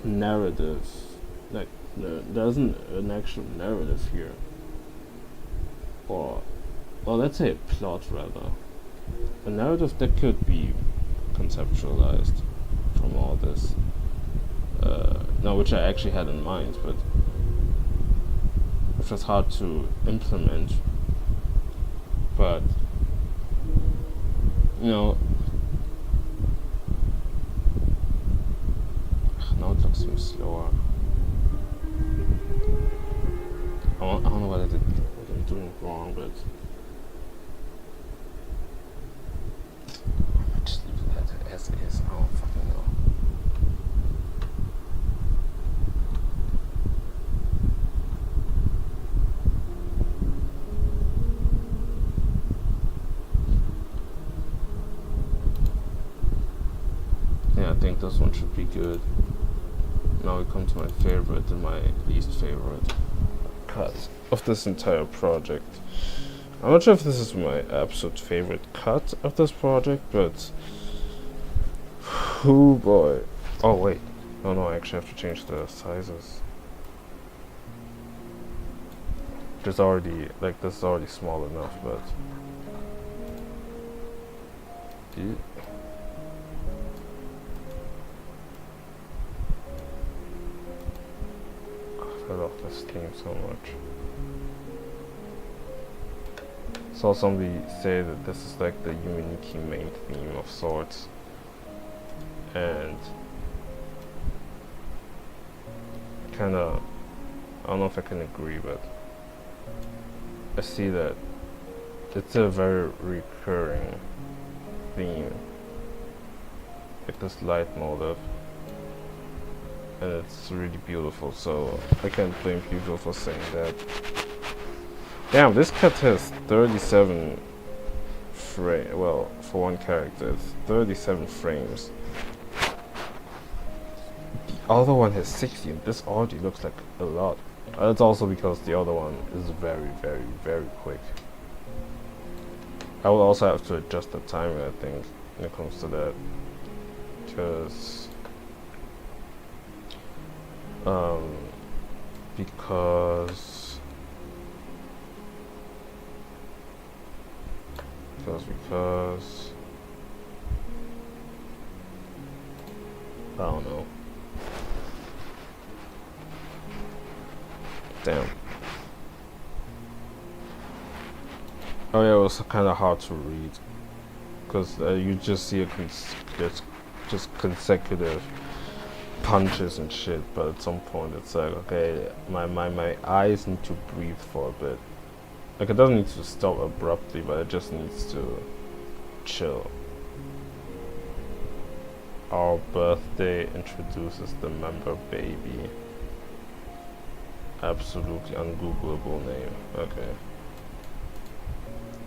narrative. Like, there isn't an actual narrative here, or let's say a plot rather. A narrative that could be conceptualized from all this, which I actually had in mind, but which was hard to implement. But now it looks even slower. doing wrong, but just leave that as is. I don't fucking know. Yeah, I think this one should be good. Now we come to my favorite and my least favorite cut of this entire project. I'm not sure if this is my absolute favorite cut of this project, but oh boy. Oh wait, oh no, I actually have to change the sizes. There's already, like, this is already small enough, but yeah. I love this theme so much. Saw somebody say that this is like the Unity main theme of sorts, and kinda, I don't know if I can agree, but I see that it's a very recurring theme, like this light motive, and it's really beautiful, so I can't blame people for saying that. Damn, this cut has 37 well, for one character, it's 37 frames. The other one has 60, and this already looks like a lot. That's also because the other one is very, very, very quick. I will also have to adjust the timer, I think, when it comes to that, because I don't know. Damn. Oh yeah, it was kind of hard to read because you just see just consecutive punches and shit, but at some point it's like, okay, my eyes need to breathe for a bit. Like, it doesn't need to stop abruptly, but it just needs to chill. Our birthday introduces the member baby. Absolutely ungoogleable name. Okay.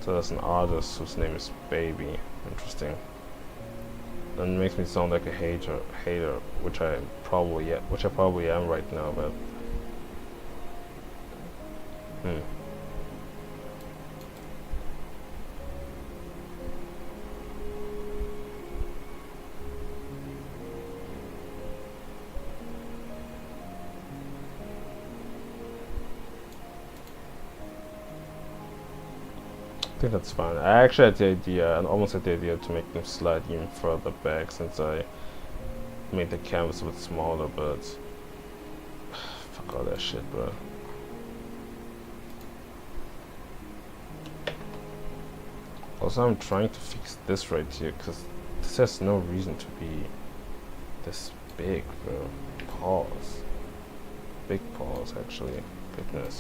So there's an artist whose name is Baby. Interesting. And it makes me sound like a hater, which I probably am right now, but I think that's fine. I actually had the idea, and almost had the idea, to make them slide even further back since I made the canvas a bit smaller, but fuck all that shit, bro. Also, I'm trying to fix this right here, because this has no reason to be this big, bro. Pause. Big pause, actually. Goodness.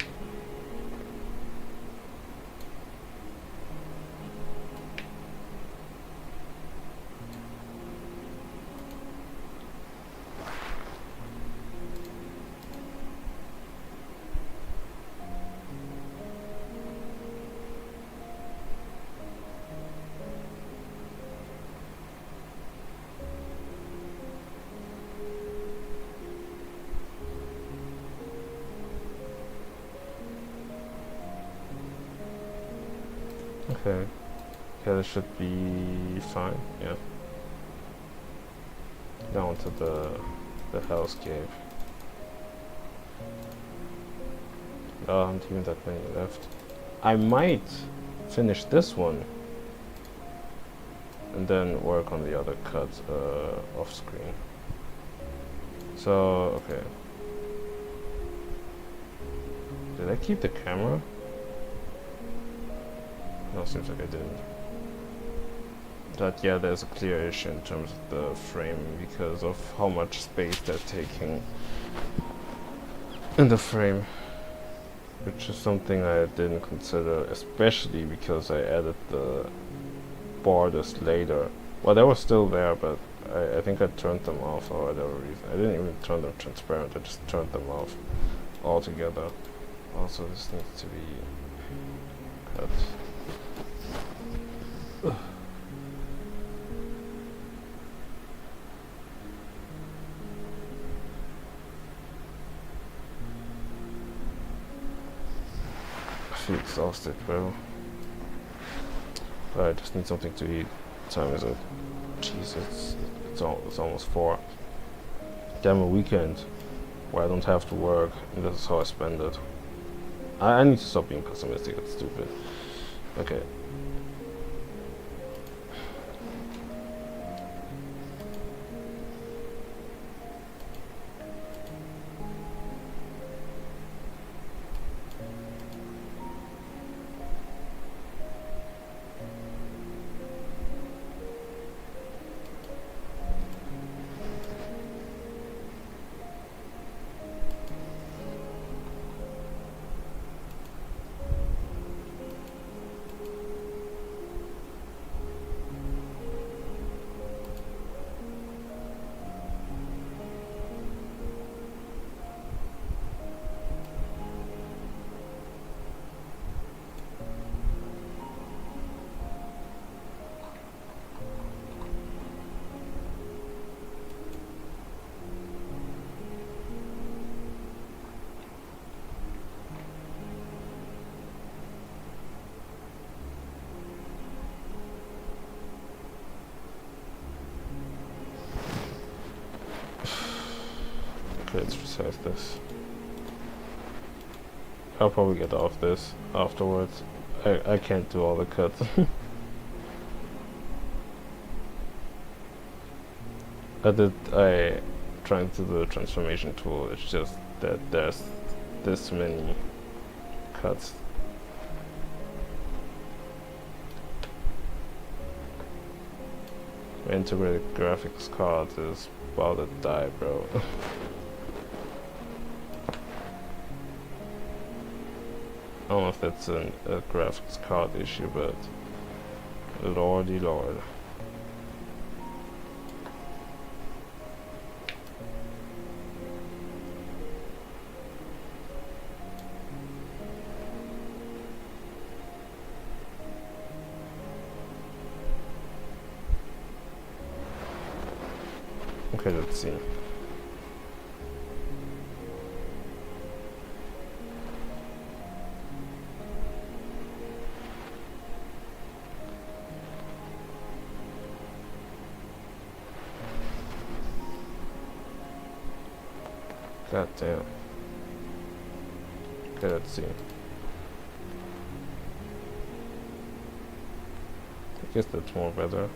Okay. Yeah, this should be fine. Yeah. Down to the hellscape. Oh, aren't even that many left. I might finish this one and then work on the other cut off screen. So, okay. Did I keep the camera? No, seems like I didn't. But yeah, there's a clear issue in terms of the framing because of how much space they're taking in the frame. which is something I didn't consider, especially because I added the borders later. Well, they were still there, but I think I turned them off for whatever reason. I didn't even turn them transparent, I just turned them off altogether. Also, this needs to be cut. I feel exhausted, bro. But I just need something to eat. What time is it? Jesus, it's almost 4. Damn, a weekend where I don't have to work, and this is how I spend it. I need to stop being pessimistic, it's stupid. Okay. Okay, let's resize this. I'll probably get off this afterwards. I can't do all the cuts. I trying to do the transformation tool, it's just that there's this many cuts. My integrated graphics card is about to die, bro. I don't know if that's a graphics card issue, but lordy lord. Okay, let's see. God damn. Okay, let's see. I guess that's more better.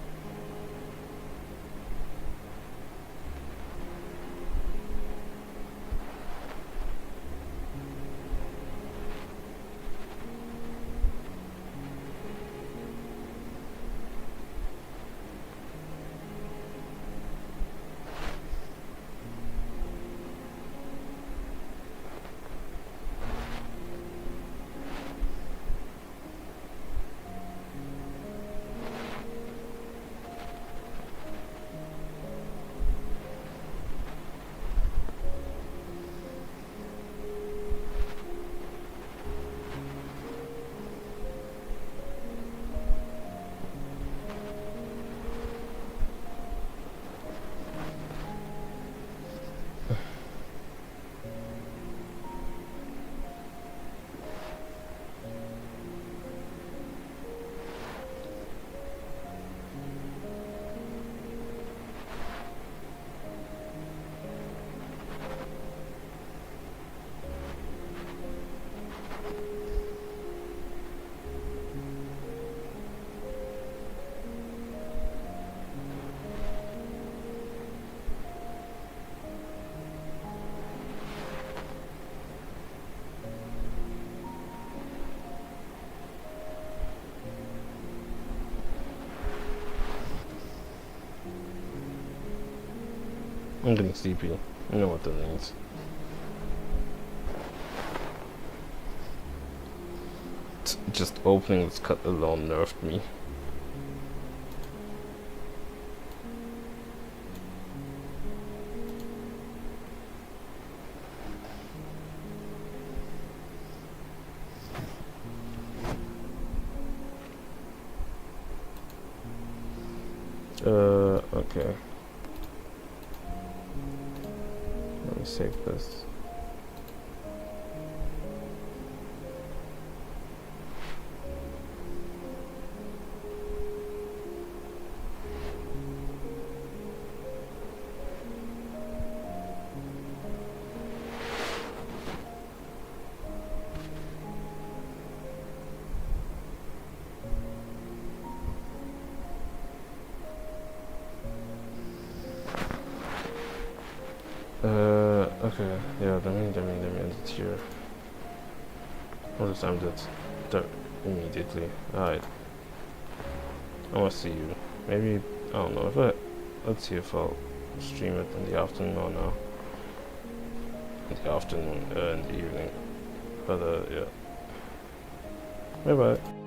I'm getting sleepy. You know what that means. just opening this cut alone nerfed me. Okay. Let me save this. Okay, yeah, let me end it here. I'll just end it immediately. Alright. I wanna see you. Maybe, I don't know, let's see if I'll stream it in the afternoon or no. In the afternoon, in the evening. But, yeah. Bye bye.